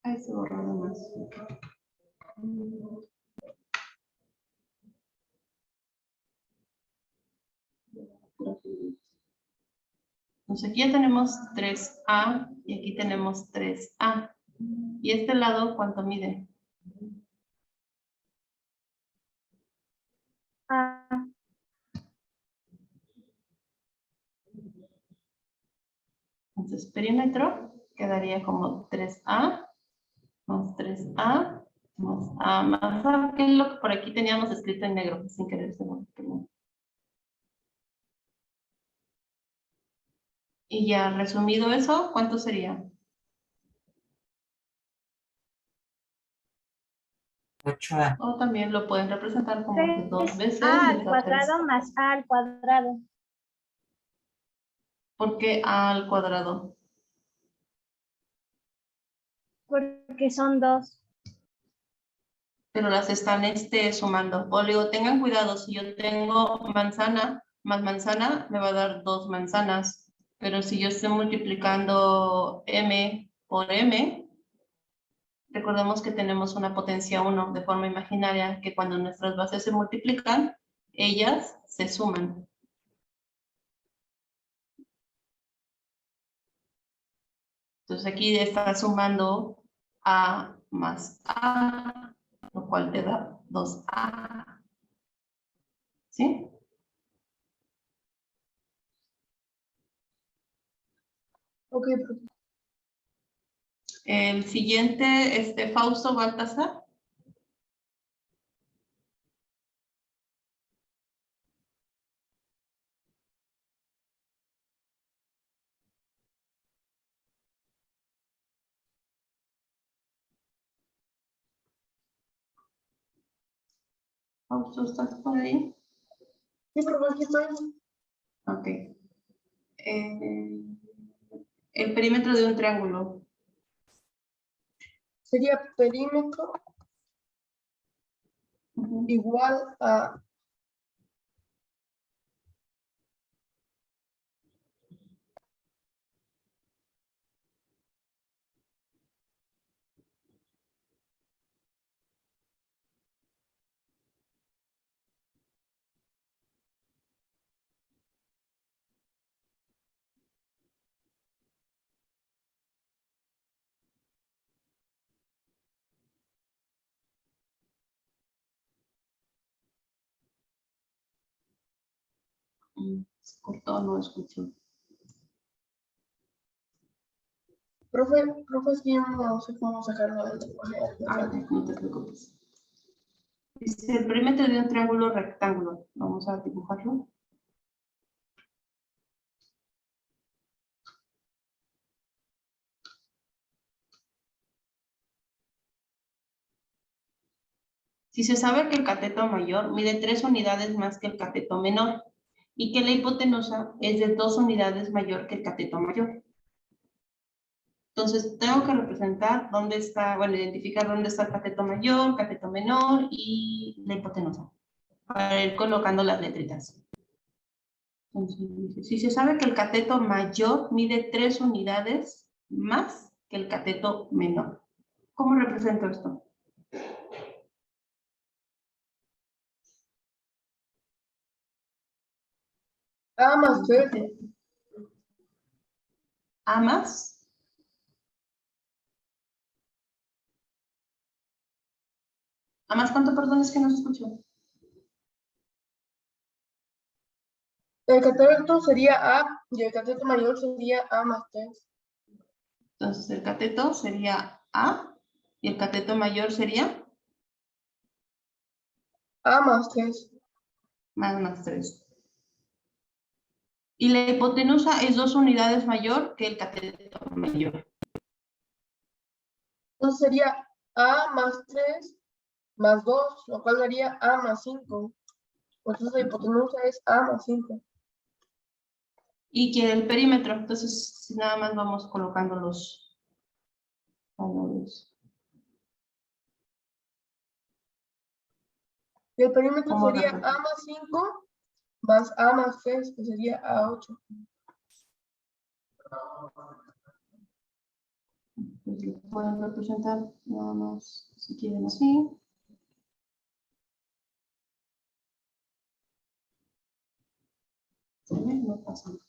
Speaker 2: Ay, se borró más. Entonces aquí ya tenemos 3A y aquí tenemos 3A. ¿Y este lado cuánto mide? Entonces perímetro quedaría como 3A más 3A más A más A, que es lo que por aquí teníamos escrito en negro, sin querer se me perdón. Y ya resumido eso, ¿cuánto sería?
Speaker 17: 8A.
Speaker 2: O también lo pueden representar como que 2 veces
Speaker 18: A al
Speaker 2: les da 3.
Speaker 18: cuadrado más A al cuadrado.
Speaker 2: ¿Por qué A al cuadrado?
Speaker 18: Porque son 2.
Speaker 2: Pero las están sumando. O le digo, tengan cuidado, si yo tengo manzana más manzana, me va a dar 2 manzanas. Pero si yo estoy multiplicando M por M, recordemos que tenemos una potencia 1 de forma imaginaria, que cuando nuestras bases se multiplican, ellas se suman. Entonces aquí está sumando A más A, lo cual te da 2A. ¿Sí?
Speaker 16: Ok,
Speaker 2: El siguiente, Fausto Baltasar. Fausto, ¿estás por ahí?
Speaker 16: Sí, pero aquí estoy.
Speaker 2: Ok. El perímetro de un triángulo.
Speaker 16: Sería perímetro igual a
Speaker 2: Se cortó, no escucho.
Speaker 16: Profe, es que yo no sé cómo sacarlo del lenguaje.
Speaker 2: No te preocupes. Dice el perímetro de un triángulo rectángulo. Vamos a dibujarlo. Si se sabe que el cateto mayor mide 3 unidades más que el cateto menor y que la hipotenusa es de 2 unidades mayor que el cateto mayor. Entonces, tengo que representar dónde está, bueno, identificar dónde está el cateto mayor, cateto menor y la hipotenusa. Para ir colocando las letritas. Entonces, si se sabe que el cateto mayor mide 3 unidades más que el cateto menor. ¿Cómo represento esto?
Speaker 16: A más 3.
Speaker 2: A más. ¿A más cuánto, perdón, es que no se escuchó?
Speaker 16: El cateto sería A y el cateto mayor sería A más 3.
Speaker 2: Entonces, el cateto sería A y el cateto mayor sería
Speaker 16: A más 3.
Speaker 2: Más 3. Y la hipotenusa es 2 unidades mayor que el cateto mayor.
Speaker 16: Entonces sería A más 3 más 2, lo cual daría A más 5. Entonces la hipotenusa es A más 5.
Speaker 2: Y que el perímetro, entonces nada más vamos colocando los valores.
Speaker 16: Y el perímetro
Speaker 2: ¿Cómo
Speaker 16: sería
Speaker 2: representa?
Speaker 16: A más 5 más A más 3, que sería A8.
Speaker 2: Pues lo pueden representar nada más si quieren así. ¿Se ve? No pasa nada.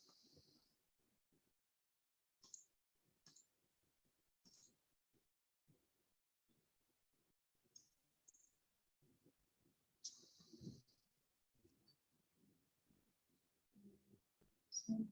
Speaker 2: Sí.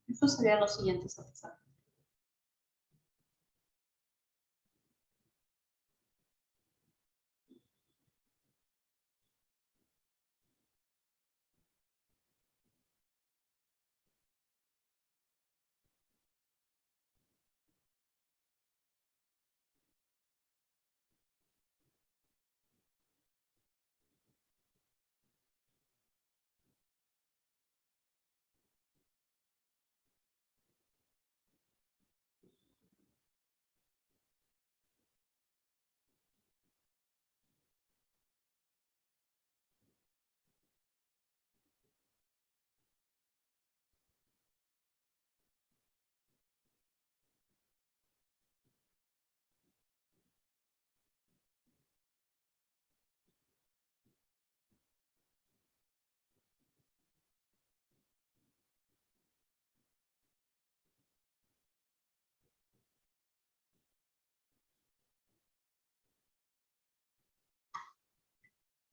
Speaker 2: Estos serían los siguientes a pasar.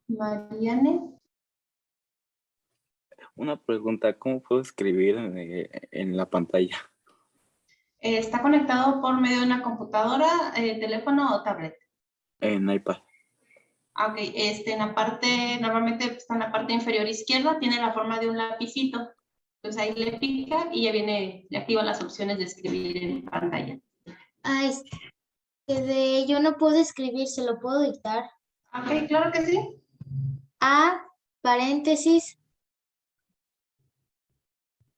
Speaker 2: Mariane.
Speaker 17: Una pregunta, ¿cómo puedo escribir en la pantalla?
Speaker 2: Está conectado por medio de una computadora, teléfono o tablet.
Speaker 17: En iPad.
Speaker 2: Ok, en la parte, normalmente está en la parte inferior izquierda, tiene la forma de un lapicito. Entonces ahí le pica y ya viene, le activa las opciones de escribir en pantalla.
Speaker 18: Ah, yo no puedo escribir, ¿se lo puedo dictar?
Speaker 2: Ok, claro que sí.
Speaker 18: A, paréntesis,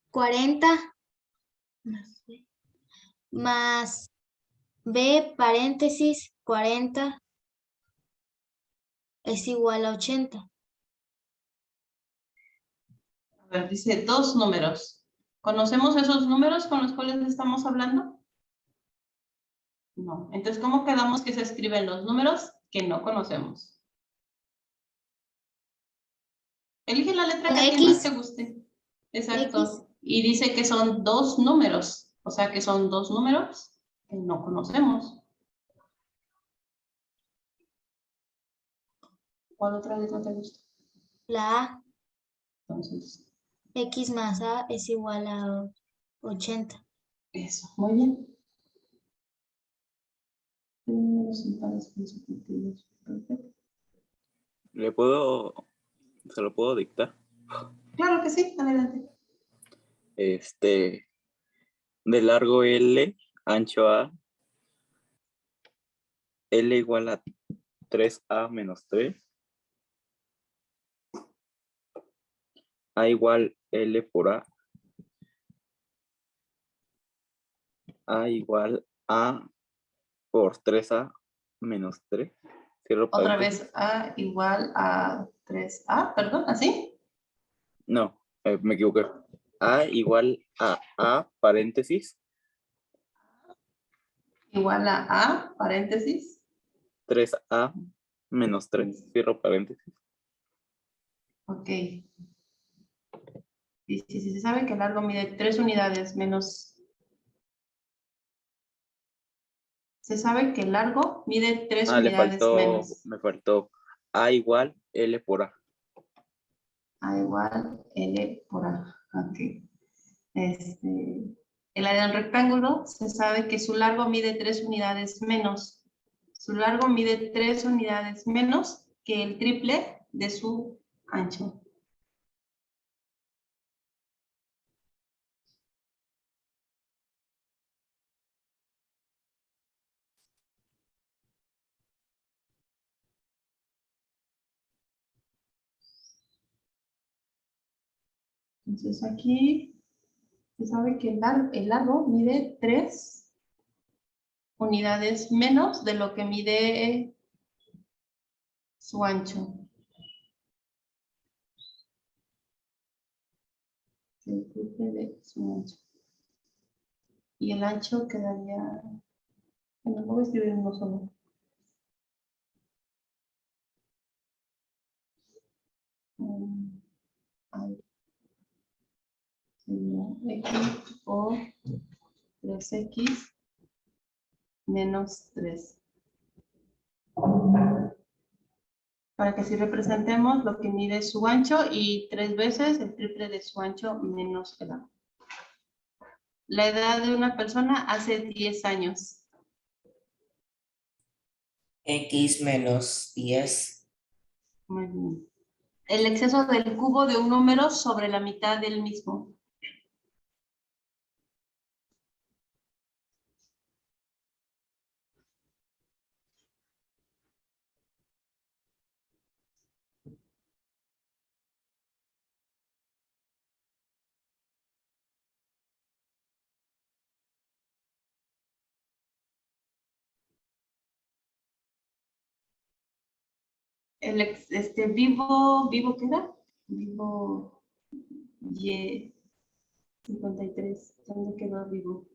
Speaker 18: 40, más B, paréntesis, 40, es igual a 80.
Speaker 2: A ver, dice dos números. ¿Conocemos esos números con los cuales estamos hablando? No. Entonces, ¿cómo quedamos que se escriben los números que no conocemos? Elige la letra que a ti más te guste. Exacto. Y dice que son dos números. O sea que son dos números que no conocemos. ¿Cuál otra letra te gusta?
Speaker 18: La A.
Speaker 2: Entonces,
Speaker 18: X más A es igual a 80.
Speaker 2: eso, muy bien. Números impares consecutivos. Perfecto.
Speaker 17: ¿Se lo puedo dictar?
Speaker 2: Claro que sí, adelante.
Speaker 17: De largo L, ancho A, L igual a 3A menos 3, A igual L por A igual A por 3A menos 3. Cierro
Speaker 2: Otra
Speaker 17: paréntesis.
Speaker 2: vez A igual a 3A, perdón, ¿así?
Speaker 17: No, me equivoqué. A igual a A paréntesis,
Speaker 2: Igual a A, paréntesis.
Speaker 17: 3A menos 3. Cierro paréntesis.
Speaker 2: Ok. Y si se sabe que el largo mide 3 unidades menos... Se sabe que el largo mide 3 unidades menos.
Speaker 17: Me faltó A igual L por A.
Speaker 2: A igual L por A. Ok. El área del rectángulo se sabe que su largo mide 3 unidades menos. Su largo mide 3 unidades menos que el triple de su ancho. Entonces aquí se sabe que el largo mide 3 unidades menos de lo que mide su ancho. El triple de su ancho. Y el ancho quedaría... Bueno, lo voy a escribir en uno solo. X o 3X menos 3. Para que así representemos lo que mide su ancho y 3 veces el triple de su ancho menos el largo. La edad de una persona hace 10 años.
Speaker 19: X menos 10.
Speaker 2: Muy bien. El exceso del cubo de un número sobre la mitad del mismo. Vivo, ¿qué era? Vivo Y 53. ¿Dónde quedó vivo?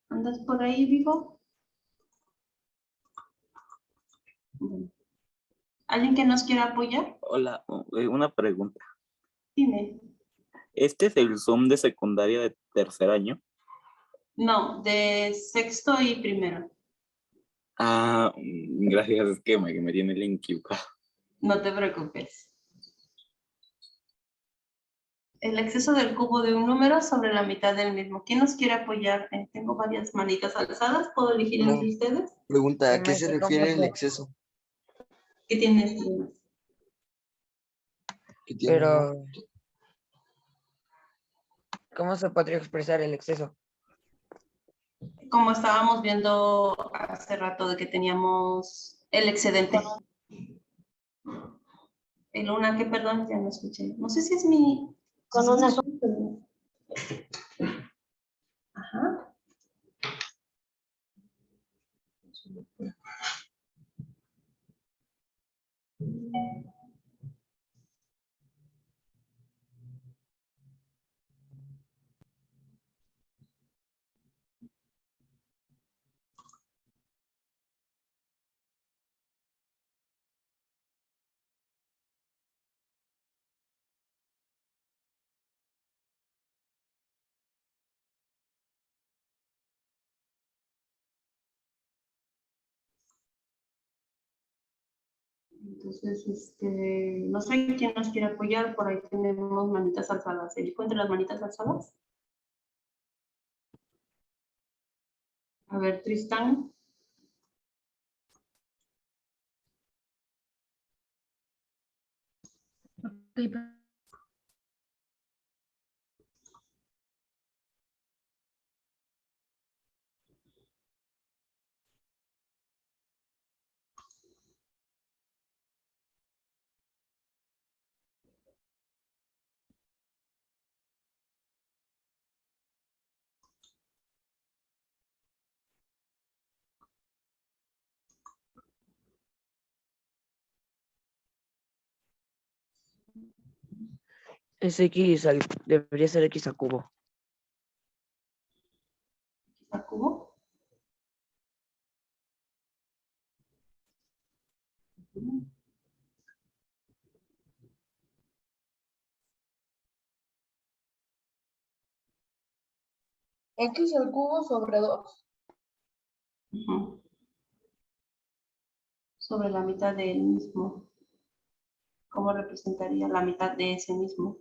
Speaker 2: ¿Andas por ahí, vivo? ¿Alguien que nos quiera apoyar?
Speaker 17: Hola, una pregunta.
Speaker 2: Dime.
Speaker 17: ¿Este es el Zoom de secundaria de tercer año?
Speaker 2: No, de sexto y primero.
Speaker 17: Ah, gracias, es que me tiene el link equivocado.
Speaker 2: No te preocupes. El exceso del cubo de un número sobre la mitad del mismo. ¿Quién nos quiere apoyar? Tengo varias manitas alzadas. ¿Puedo elegir
Speaker 10: No.
Speaker 2: entre ustedes?
Speaker 10: Pregunta, ¿a qué se
Speaker 4: Maestra, ¿cómo
Speaker 10: refiere el
Speaker 4: se-
Speaker 10: exceso?
Speaker 2: ¿Qué tienes, Dimas?
Speaker 10: ¿Qué tiene, no?
Speaker 4: Pero, ¿cómo se podría expresar el exceso?
Speaker 2: Como estábamos viendo hace rato de que teníamos el excedente. El una que, perdón, ya no escuché. No sé si es mi...
Speaker 18: Con una
Speaker 2: Ajá. Entonces, no sé quién nos quiere apoyar. Por ahí tenemos manitas alzadas. ¿Elijo entre las manitas alzadas? A ver, Tristán.
Speaker 4: Es debería ser X al cubo.
Speaker 2: ¿Al cubo?
Speaker 16: X al cubo sobre 2.
Speaker 2: Ujú. Sobre la mitad del mismo. ¿Cómo representaría la mitad de ese mismo?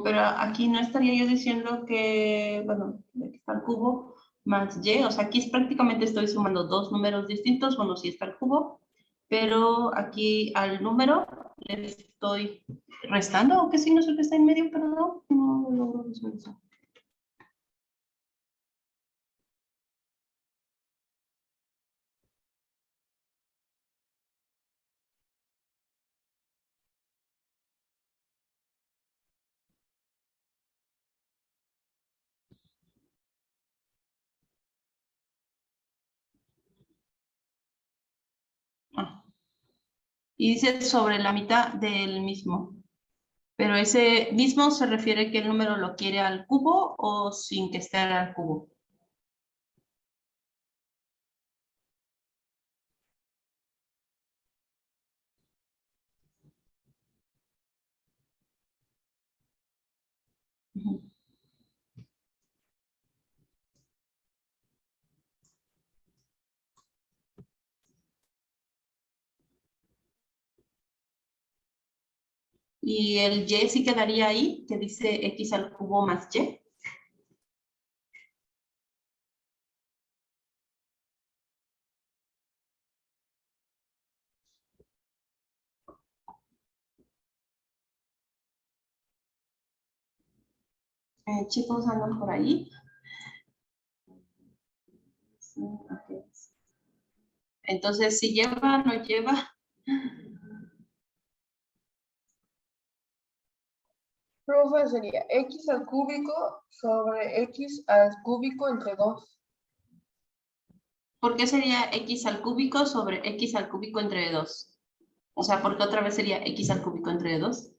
Speaker 2: Pero aquí no estaría yo diciendo que, bueno, aquí está el cubo más y, o sea, aquí es prácticamente estoy sumando dos números distintos, bueno, sí está el cubo, pero aquí al número le estoy restando, ¿o qué signo es el que está en medio? Perdón, no logro visualizar. Y dice sobre la mitad del mismo. Pero ese mismo se refiere que el número lo quiere al cubo o sin que esté al cubo. Ujú. Y el y sí quedaría ahí, que dice x al cubo más y. Chicos, andan por ahí. Sí, ok. Entonces, si lleva, no lleva.
Speaker 16: Profe, sería X al cúbico sobre X al cúbico entre 2.
Speaker 2: ¿Por qué sería x al cúbico sobre x al cúbico entre 2? O sea, ¿por qué otra vez sería x al cúbico entre 2?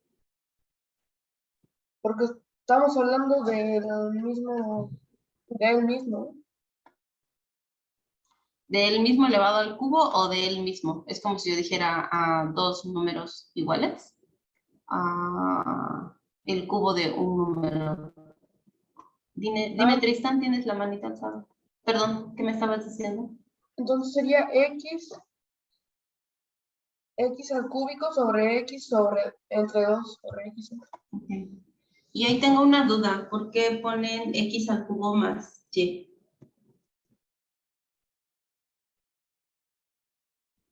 Speaker 16: Porque estamos hablando del mismo,
Speaker 2: ¿De él mismo elevado al cubo o de él mismo? Es como si yo dijera a dos números iguales. El cubo de un número. Dime Tristan, tienes la manita alzada. Perdón, ¿qué me estabas diciendo?
Speaker 16: Entonces sería x al cúbico sobre x sobre entre 2 sobre x.
Speaker 2: Okay. Y ahí tengo una duda. ¿Por qué ponen x al cubo más y?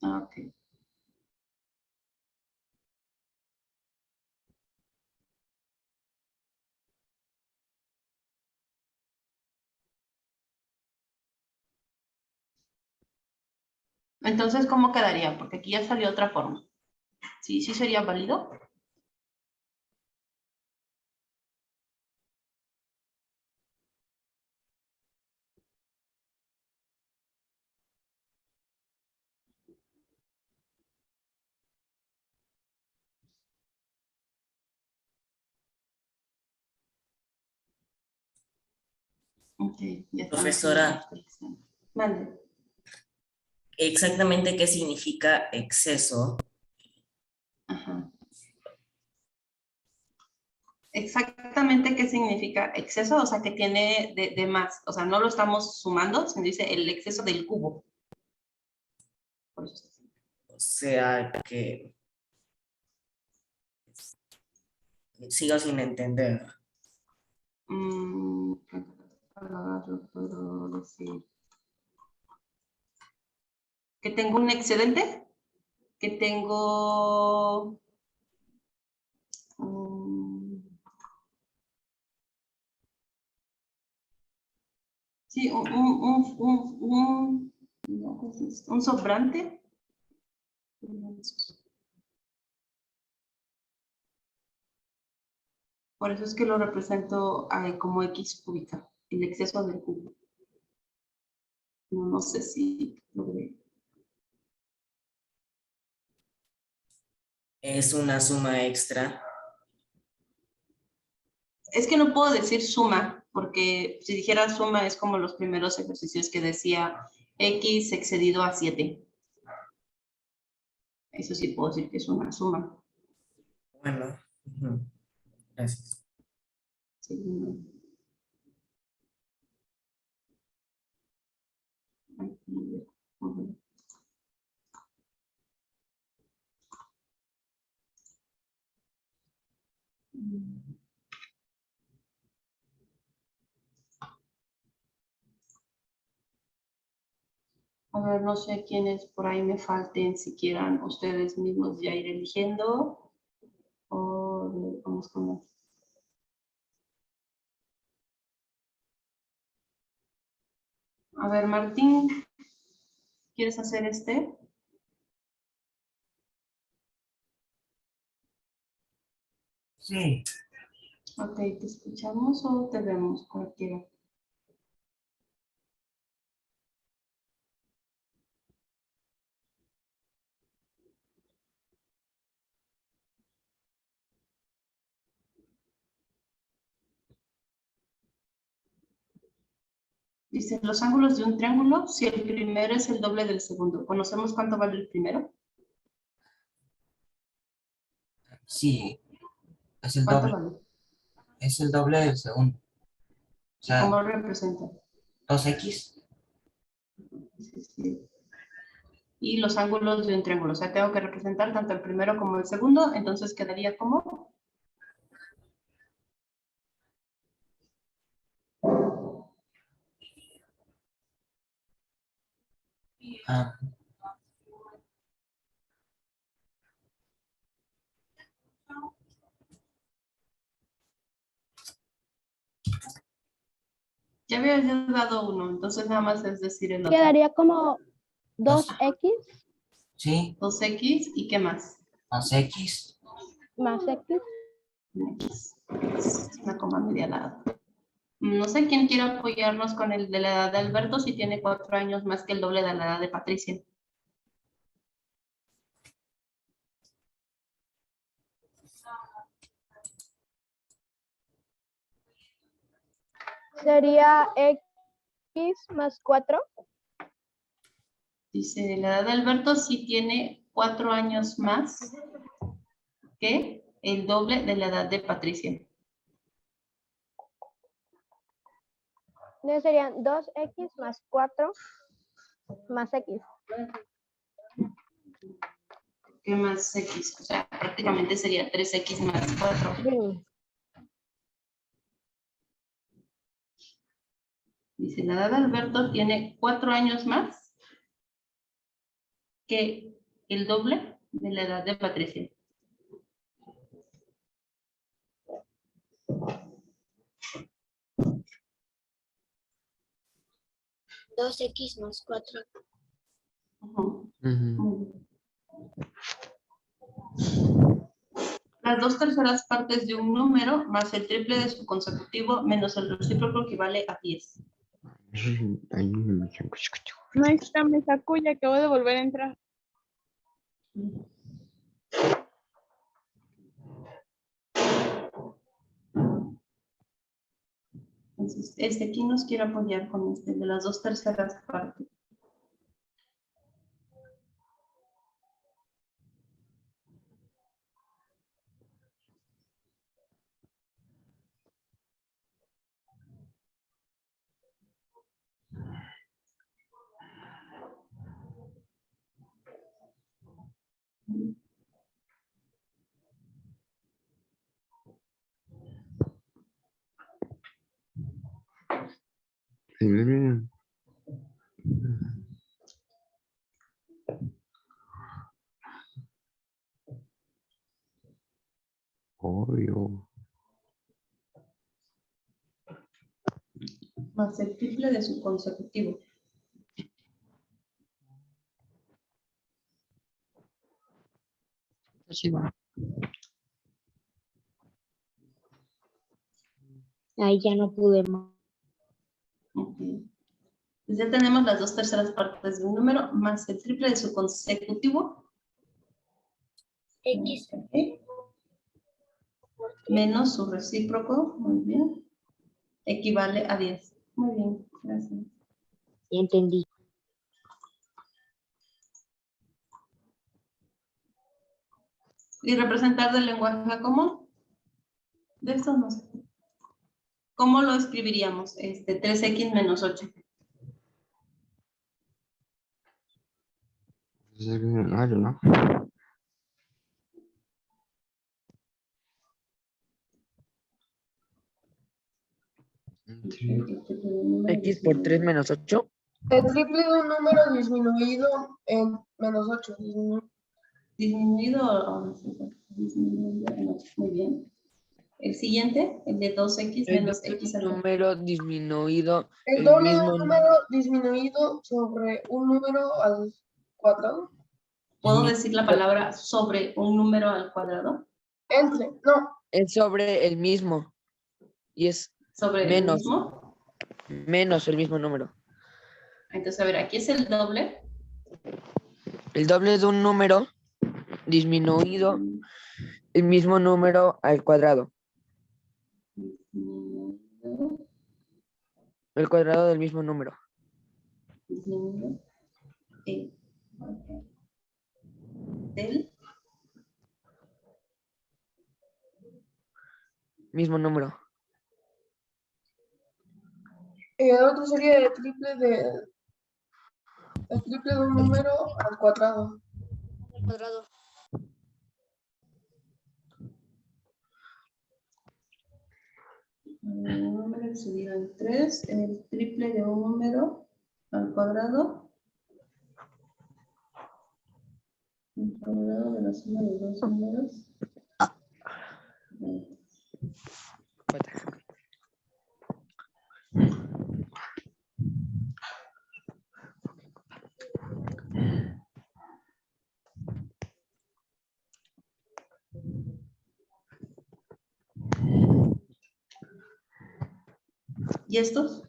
Speaker 2: Ok. Entonces, ¿cómo quedaría? Porque aquí ya salió otra forma. ¿Sí sería válido? Ok, ya está.
Speaker 19: Profesora,
Speaker 2: Mande.
Speaker 19: exactamente qué significa exceso.
Speaker 2: Ajá. Exactamente qué significa exceso, o sea, que tiene de más. O sea, no lo estamos sumando, sino dice el exceso del cubo. Por eso.
Speaker 19: O sea que sigo sin entender.
Speaker 2: Puedo decir que tengo un excedente, que tengo sí, un sobrante. Por eso es que lo represento como x cúbica, el exceso del cubo. No sé si logré.
Speaker 19: Es una suma extra.
Speaker 2: Es que no puedo decir suma, porque si dijera suma es como los primeros ejercicios que decía x excedido a 7. Eso sí puedo decir que es una suma.
Speaker 19: Bueno, gracias.
Speaker 2: Sí. A ver, no sé quiénes por ahí me falten, si quieran ustedes mismos ya ir eligiendo. O vamos con eso. A ver, Martín, ¿quieres hacer este?
Speaker 19: Sí.
Speaker 2: Ok, ¿te escuchamos o te vemos? Cualquiera. Dice, los ángulos de un triángulo, si el primero es el doble del segundo. ¿Conocemos cuánto vale el primero?
Speaker 19: Sí, es el
Speaker 2: ¿Cuánto
Speaker 19: doble.
Speaker 2: vale?
Speaker 19: Es el doble del segundo. O sea,
Speaker 2: ¿Cómo lo representa?
Speaker 19: 2x.
Speaker 2: Sí. Y los ángulos de un triángulo. O sea, tengo que representar tanto el primero como el segundo. Entonces quedaría como... Ya había dado uno, entonces nada más es decir el otro.
Speaker 9: Quedaría como 2x.
Speaker 19: Sí.
Speaker 2: 2x y ¿qué más?
Speaker 19: Más x.
Speaker 9: Más x.
Speaker 2: X. Una coma media al lado. No sé quién quiere apoyarnos con el de la edad de Alberto si tiene 4 años más que el doble de la edad de Patricia.
Speaker 20: Sería X más 4.
Speaker 2: Dice, la edad de Alberto sí tiene 4 años más que el doble de la edad de Patricia.
Speaker 20: Entonces serían 2X más 4 más X.
Speaker 2: ¿Qué más X? O sea, prácticamente sería 3X más 4.
Speaker 20: Sí.
Speaker 2: Dice, la edad de Alberto tiene 4 años más que el doble de la edad de Patricia.
Speaker 18: Dos X más 4.
Speaker 2: Las 2/3 partes de un número más el triple de su consecutivo menos el recíproco equivale a 10.
Speaker 7: Maestra, me sacó y acabo de volver a entrar.
Speaker 2: Entonces, aquí nos quiere apoyar con este de las 2/3 partes.
Speaker 13: Obvio.
Speaker 2: Más el triple de su consecutivo.
Speaker 13: Sí, va.
Speaker 18: Ahí ya no pude más.
Speaker 2: Okay. Pues ya tenemos las 2/3 partes de un número más el triple de su consecutivo.
Speaker 18: X.
Speaker 2: Menos su recíproco. Muy bien. Equivale a 10. Muy bien. Gracias.
Speaker 18: Ya entendí.
Speaker 2: ¿Y representar del lenguaje común? De esto no sé. ¿Cómo lo escribiríamos? 3X menos 8.
Speaker 13: No, yo no.
Speaker 4: X por 3 menos 8.
Speaker 16: El triple de un número disminuido en menos 8.
Speaker 2: Disminuido en 8. Muy bien. El siguiente, el de 2X menos X al
Speaker 4: Número disminuido.
Speaker 16: El doble de un número disminuido sobre un número al cuadrado.
Speaker 2: ¿Puedo decir la palabra sobre un número al cuadrado?
Speaker 16: No.
Speaker 4: Es sobre el mismo. Y es
Speaker 2: ¿Sobre
Speaker 4: menos.
Speaker 2: el mismo?
Speaker 4: Menos el mismo número.
Speaker 2: Entonces, a ver, aquí es el doble.
Speaker 4: El doble de un número disminuido, el mismo número al cuadrado. El cuadrado del mismo número.
Speaker 2: Del
Speaker 4: mismo número.
Speaker 16: El otro sería el triple de un número al cuadrado.
Speaker 18: Cuadrado.
Speaker 2: Un número dividido en 3, el triple de un número al cuadrado. El cuadrado de la suma de dos números. ¿Y estos?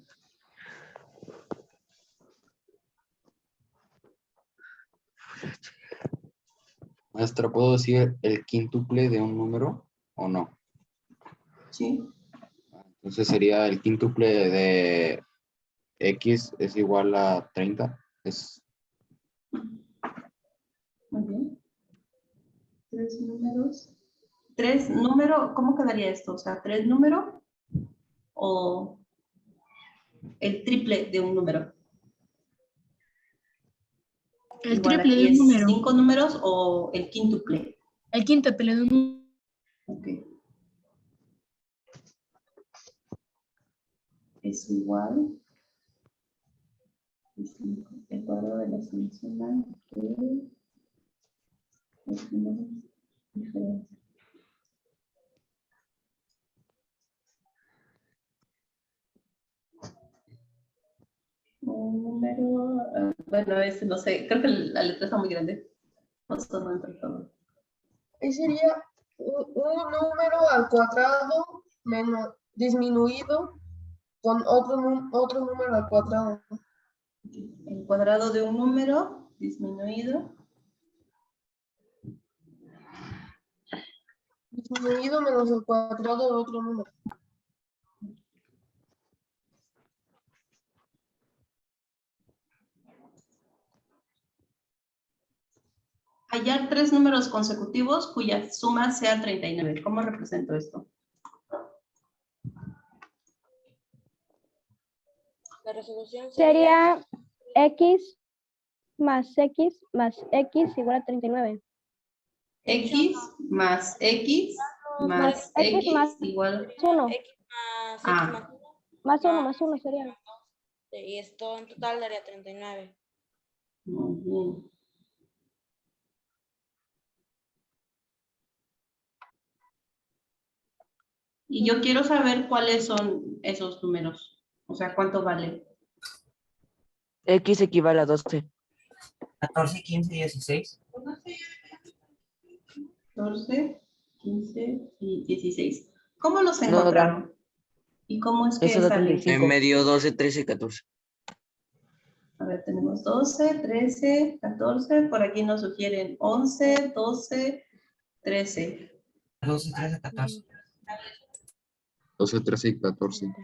Speaker 14: Maestra, ¿puedo decir el quíntuple de un número o no?
Speaker 2: Sí.
Speaker 14: Entonces sería el quíntuple de X es igual a 30.
Speaker 2: Muy bien. 3 números. 3 números, ¿cómo quedaría esto? O sea, 3 números o el triple de un número.
Speaker 3: El
Speaker 2: Igual
Speaker 3: triple
Speaker 2: aquí
Speaker 3: de un
Speaker 2: es
Speaker 3: número.
Speaker 2: 5 números o el quíntuple.
Speaker 3: El quíntuple de un número.
Speaker 2: Ok. Es igual. El cuadrado de la solución que los números diferentes. Un número, bueno, no sé, creo que la letra está muy grande. Vamos a tomar, por favor.
Speaker 16: Ahí sería un número al cuadrado menos disminuido con otro número al cuadrado.
Speaker 2: El cuadrado de un número disminuido.
Speaker 16: Disminuido menos el cuadrado de otro número.
Speaker 2: Hallar 3 números consecutivos cuya suma sea 39. ¿Cómo represento esto?
Speaker 8: La resolución
Speaker 20: Sería X más X más X igual a 39.
Speaker 2: X más X más
Speaker 20: X
Speaker 2: X
Speaker 20: más
Speaker 2: igual
Speaker 20: 1.
Speaker 8: X más
Speaker 2: a.
Speaker 8: X más 1.
Speaker 20: Más 1 sería.
Speaker 8: Y esto en total daría 39.
Speaker 2: Muy bien. Y yo quiero saber cuáles son esos números. O sea, ¿cuánto vale?
Speaker 4: X equivale a 12.
Speaker 19: 14, 15, 16.
Speaker 2: 14, 15 y 16. ¿Cómo los
Speaker 4: No da.
Speaker 2: encontraron? ¿Y cómo es que
Speaker 4: Eso da
Speaker 2: salen?
Speaker 4: 35.
Speaker 10: En medio 12, 13, 14.
Speaker 2: A ver, tenemos 12, 13, 14. Por aquí nos sugieren 11, 12, 13.
Speaker 19: 12, 13, 14.
Speaker 14: 12, 13 y 14.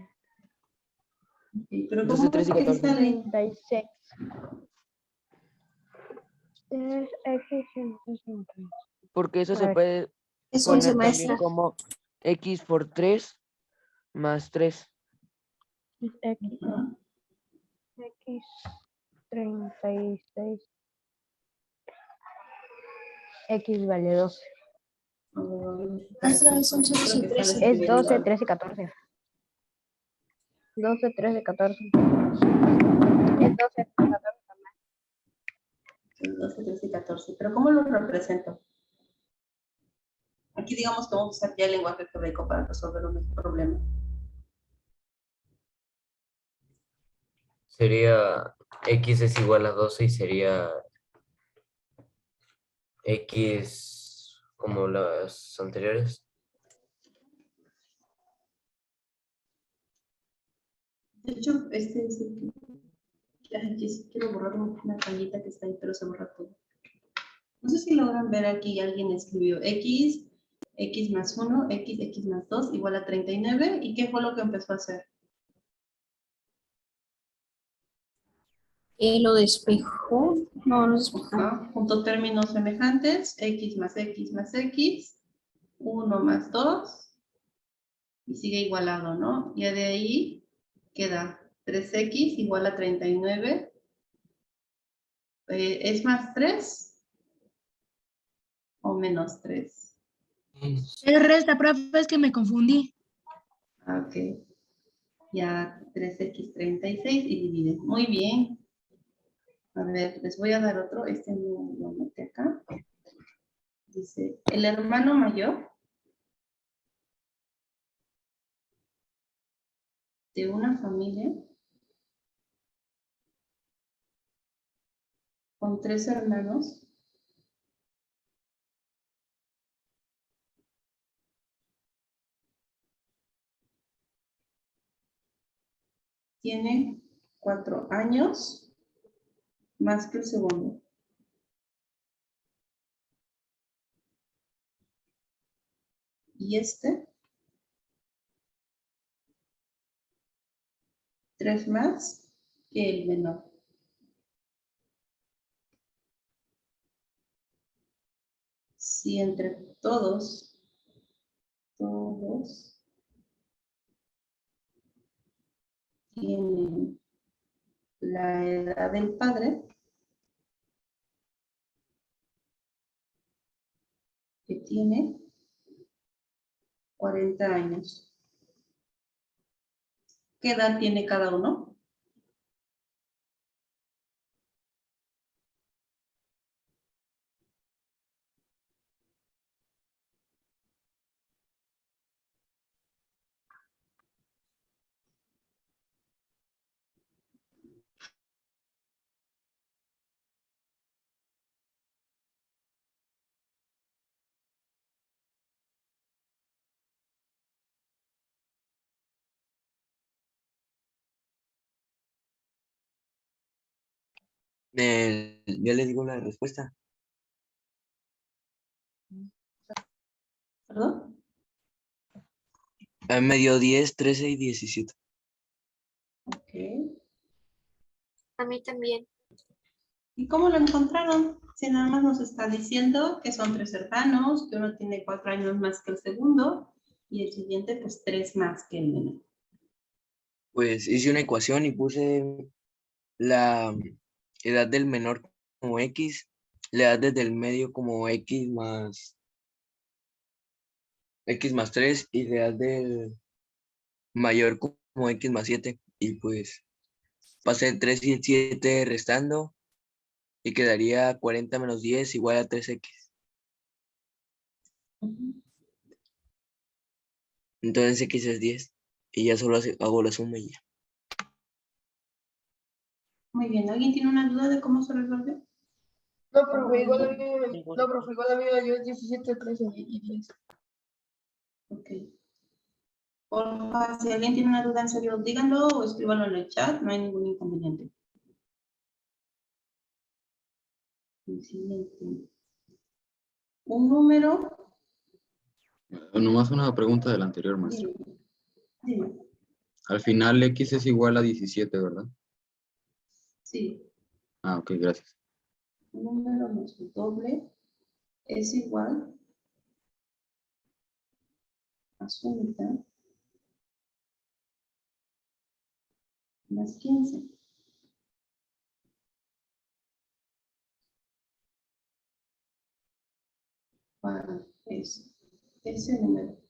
Speaker 2: Pero
Speaker 4: 12,
Speaker 2: ¿cómo
Speaker 4: 13 y
Speaker 2: es que
Speaker 4: 14.
Speaker 2: salen?
Speaker 20: 36. Es X en
Speaker 4: Porque eso
Speaker 20: A
Speaker 4: se
Speaker 20: ver.
Speaker 4: puede
Speaker 18: Es
Speaker 4: poner
Speaker 18: 11,
Speaker 4: también
Speaker 18: maestra.
Speaker 4: como X por 3 más 3.
Speaker 20: X. X 36. X vale 12.
Speaker 18: Maestra, es 11, 12, 13.
Speaker 20: Es 12, 13, 14. 12, 13, 14. Es 12, 14 también.
Speaker 2: 12, 13 y 14. Pero ¿cómo lo represento? Aquí digamos que vamos a usar ya el lenguaje algebraico para resolver un problema.
Speaker 5: Sería X es igual a 12 y sería X como las anteriores.
Speaker 2: De hecho, este es el que aquí quiero borrar una rayita que está ahí, pero se borra todo. No sé si logran ver aquí, alguien escribió X, X más 1, X, X más 2 igual a 39. ¿Y qué fue lo que empezó a hacer?
Speaker 18: Lo despejó. No, no despejó.
Speaker 2: Junto términos semejantes, X más X más X, 1 más 2, y sigue igualado, ¿no? Ya de ahí queda 3X igual a 39. ¿Es más 3 o menos 3?
Speaker 3: El resta, profe, es que me confundí.
Speaker 2: Ok. Ya 3X 36 y divide. Muy bien. A ver, les voy a dar otro. Este no lo anoté acá. Dice, el hermano mayor de una familia con 3 hermanos tiene 4 años más que el segundo. Y este, 3 más que el menor. Si entre todos tienen la edad del padre, que tiene 40 años. ¿Qué edad tiene cada uno?
Speaker 10: Ya les digo la respuesta.
Speaker 2: ¿Perdón?
Speaker 10: Me dio 10, 13 y 17.
Speaker 2: Ok.
Speaker 6: A mí también.
Speaker 2: ¿Y cómo lo encontraron? Si nada más nos está diciendo que son 3 hermanos, que uno tiene 4 años más que el segundo y el siguiente pues 3 más que el menor.
Speaker 10: Pues hice una ecuación y puse la edad del menor como X, la edad del medio como X más 3 y la edad del mayor como X más 7. Y pues pasé el 3 y el 7 restando y quedaría 40 menos 10 igual a 3X. Entonces X es 10 y ya solo hago la suma y ya.
Speaker 2: Muy bien, ¿alguien tiene una duda de cómo se resuelve?
Speaker 16: No, profe, igual a mí me dio 17, 13 y 10.
Speaker 2: Ok. Porfa, si alguien tiene una duda en serio, díganlo o escríbanlo en el chat, no hay ningún inconveniente. El siguiente. Un número.
Speaker 14: Nomás una pregunta del anterior, maestro.
Speaker 2: Dime.
Speaker 14: Al final X es igual a 17, ¿verdad?
Speaker 2: Sí.
Speaker 14: Ah, ok, gracias.
Speaker 2: Un número más su doble es igual a su mitad más 15. Para ese número.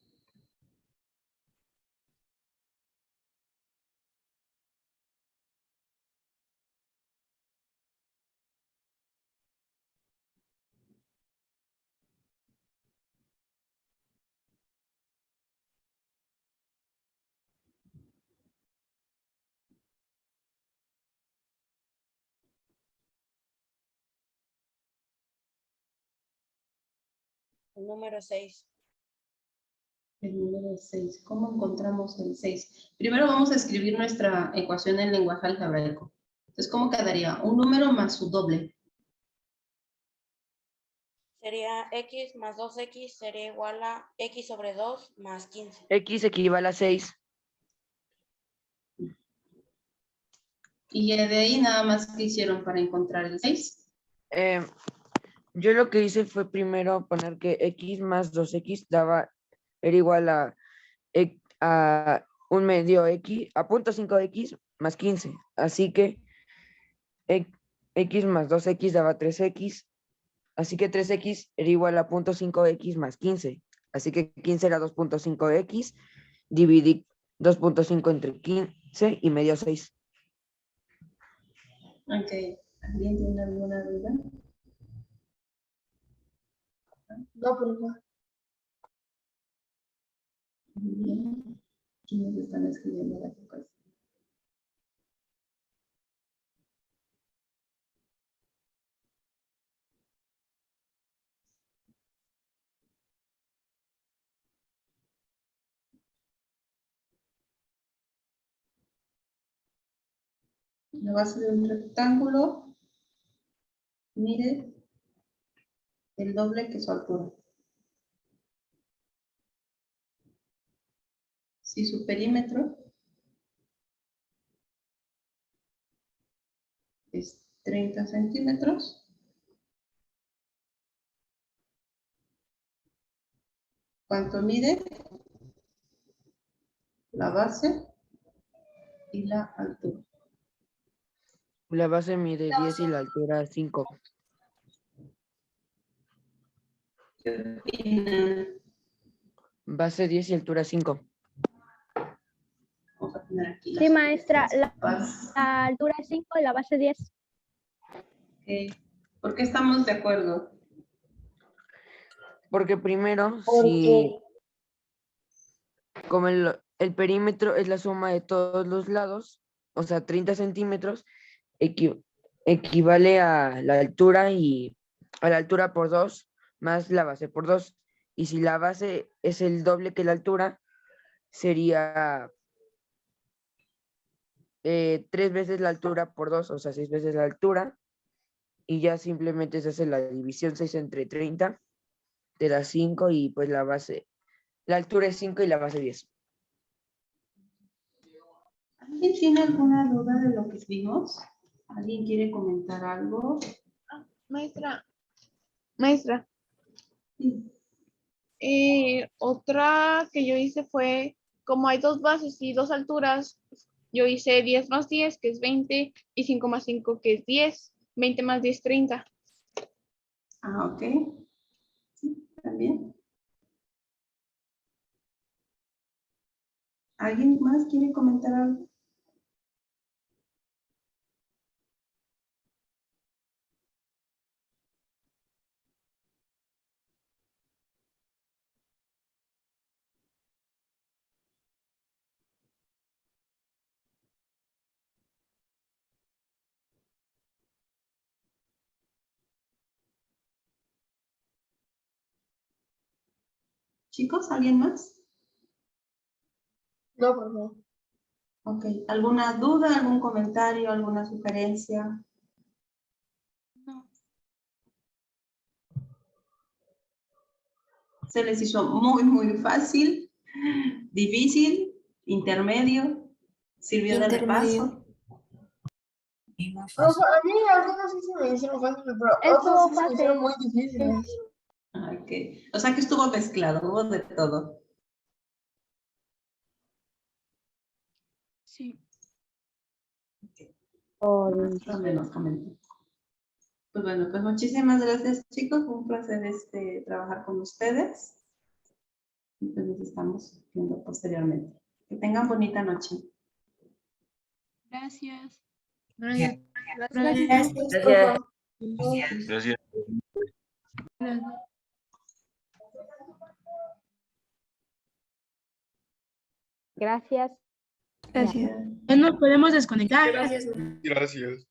Speaker 8: El número 6.
Speaker 2: El número 6. ¿Cómo encontramos el 6? Primero vamos a escribir nuestra ecuación en lenguaje algebraico. Entonces, ¿cómo quedaría? Un número más su doble.
Speaker 8: Sería X más 2X sería igual a X sobre 2 más 15.
Speaker 4: X equivale a 6.
Speaker 2: Y ya de ahí nada más que hicieron para encontrar el 6.
Speaker 4: Yo lo que hice fue primero poner que X más 2X era igual a un medio X, a 0.5X más 15. Así que X más 2X daba 3X. Así que 3X era igual a 0.5X más 15. Así que 15 era 2.5X. Dividí 2.5 entre 15 y me dio 6.
Speaker 2: Ok. ¿Alguien tiene alguna duda?
Speaker 16: No, profe.
Speaker 2: Muy bien. ¿Quiénes están escribiendo las ecuaciones? La base de un rectángulo mide el doble que su altura. Si su perímetro es 30 centímetros, ¿cuánto mide la base y la altura?
Speaker 4: La base mide 10 y la altura 5.
Speaker 2: ¿Qué opinan?
Speaker 4: Base 10 y altura 5.
Speaker 2: Vamos a poner aquí.
Speaker 20: Sí, maestra, la
Speaker 2: Base.
Speaker 20: altura es 5 y la base 10.
Speaker 2: Ok. ¿Por qué estamos de acuerdo?
Speaker 4: Porque primero, si como el perímetro es la suma de todos los lados, o sea, 30 centímetros, equivale a la altura y a la altura por 2 más la base por 2. Y si la base es el doble que la altura, sería 3 veces la altura por 2, o sea, 6 veces la altura. Y ya simplemente se hace la división 6 entre 30, te da 5 y pues la base, la altura es 5 y la base 10.
Speaker 2: ¿Alguien tiene alguna duda de lo que vimos? ¿Alguien quiere comentar algo?
Speaker 7: Maestra,
Speaker 2: Sí.
Speaker 7: otra que yo hice fue, como hay dos bases y dos alturas, yo hice 10 más 10, que es 20, y 5 más 5, que es 10. 20 más 10, 30.
Speaker 2: Ah, ok. Sí, también. ¿Alguien más quiere comentar algo? Chicos, ¿alguien más?
Speaker 16: No, por favor.
Speaker 2: Ok. ¿Alguna duda, algún comentario, alguna sugerencia?
Speaker 3: No.
Speaker 2: ¿Se les hizo muy, muy fácil? ¿Difícil? ¿Intermedio? ¿Sirvió de repaso?
Speaker 16: O sea, a mí algunos sí se me hicieron fáciles, pero otros sí se me hicieron muy difíciles.
Speaker 2: Ok. O sea que estuvo mezclado, hubo de todo.
Speaker 3: Sí.
Speaker 2: Menos comenté. Pues bueno, pues muchísimas gracias, chicos. Fue un placer trabajar con ustedes. Y pues nos estamos viendo posteriormente. Que tengan bonita noche.
Speaker 3: Gracias.
Speaker 11: Gracias.
Speaker 17: Gracias.
Speaker 20: Gracias.
Speaker 3: Gracias. Ya nos podemos desconectar.
Speaker 17: Gracias.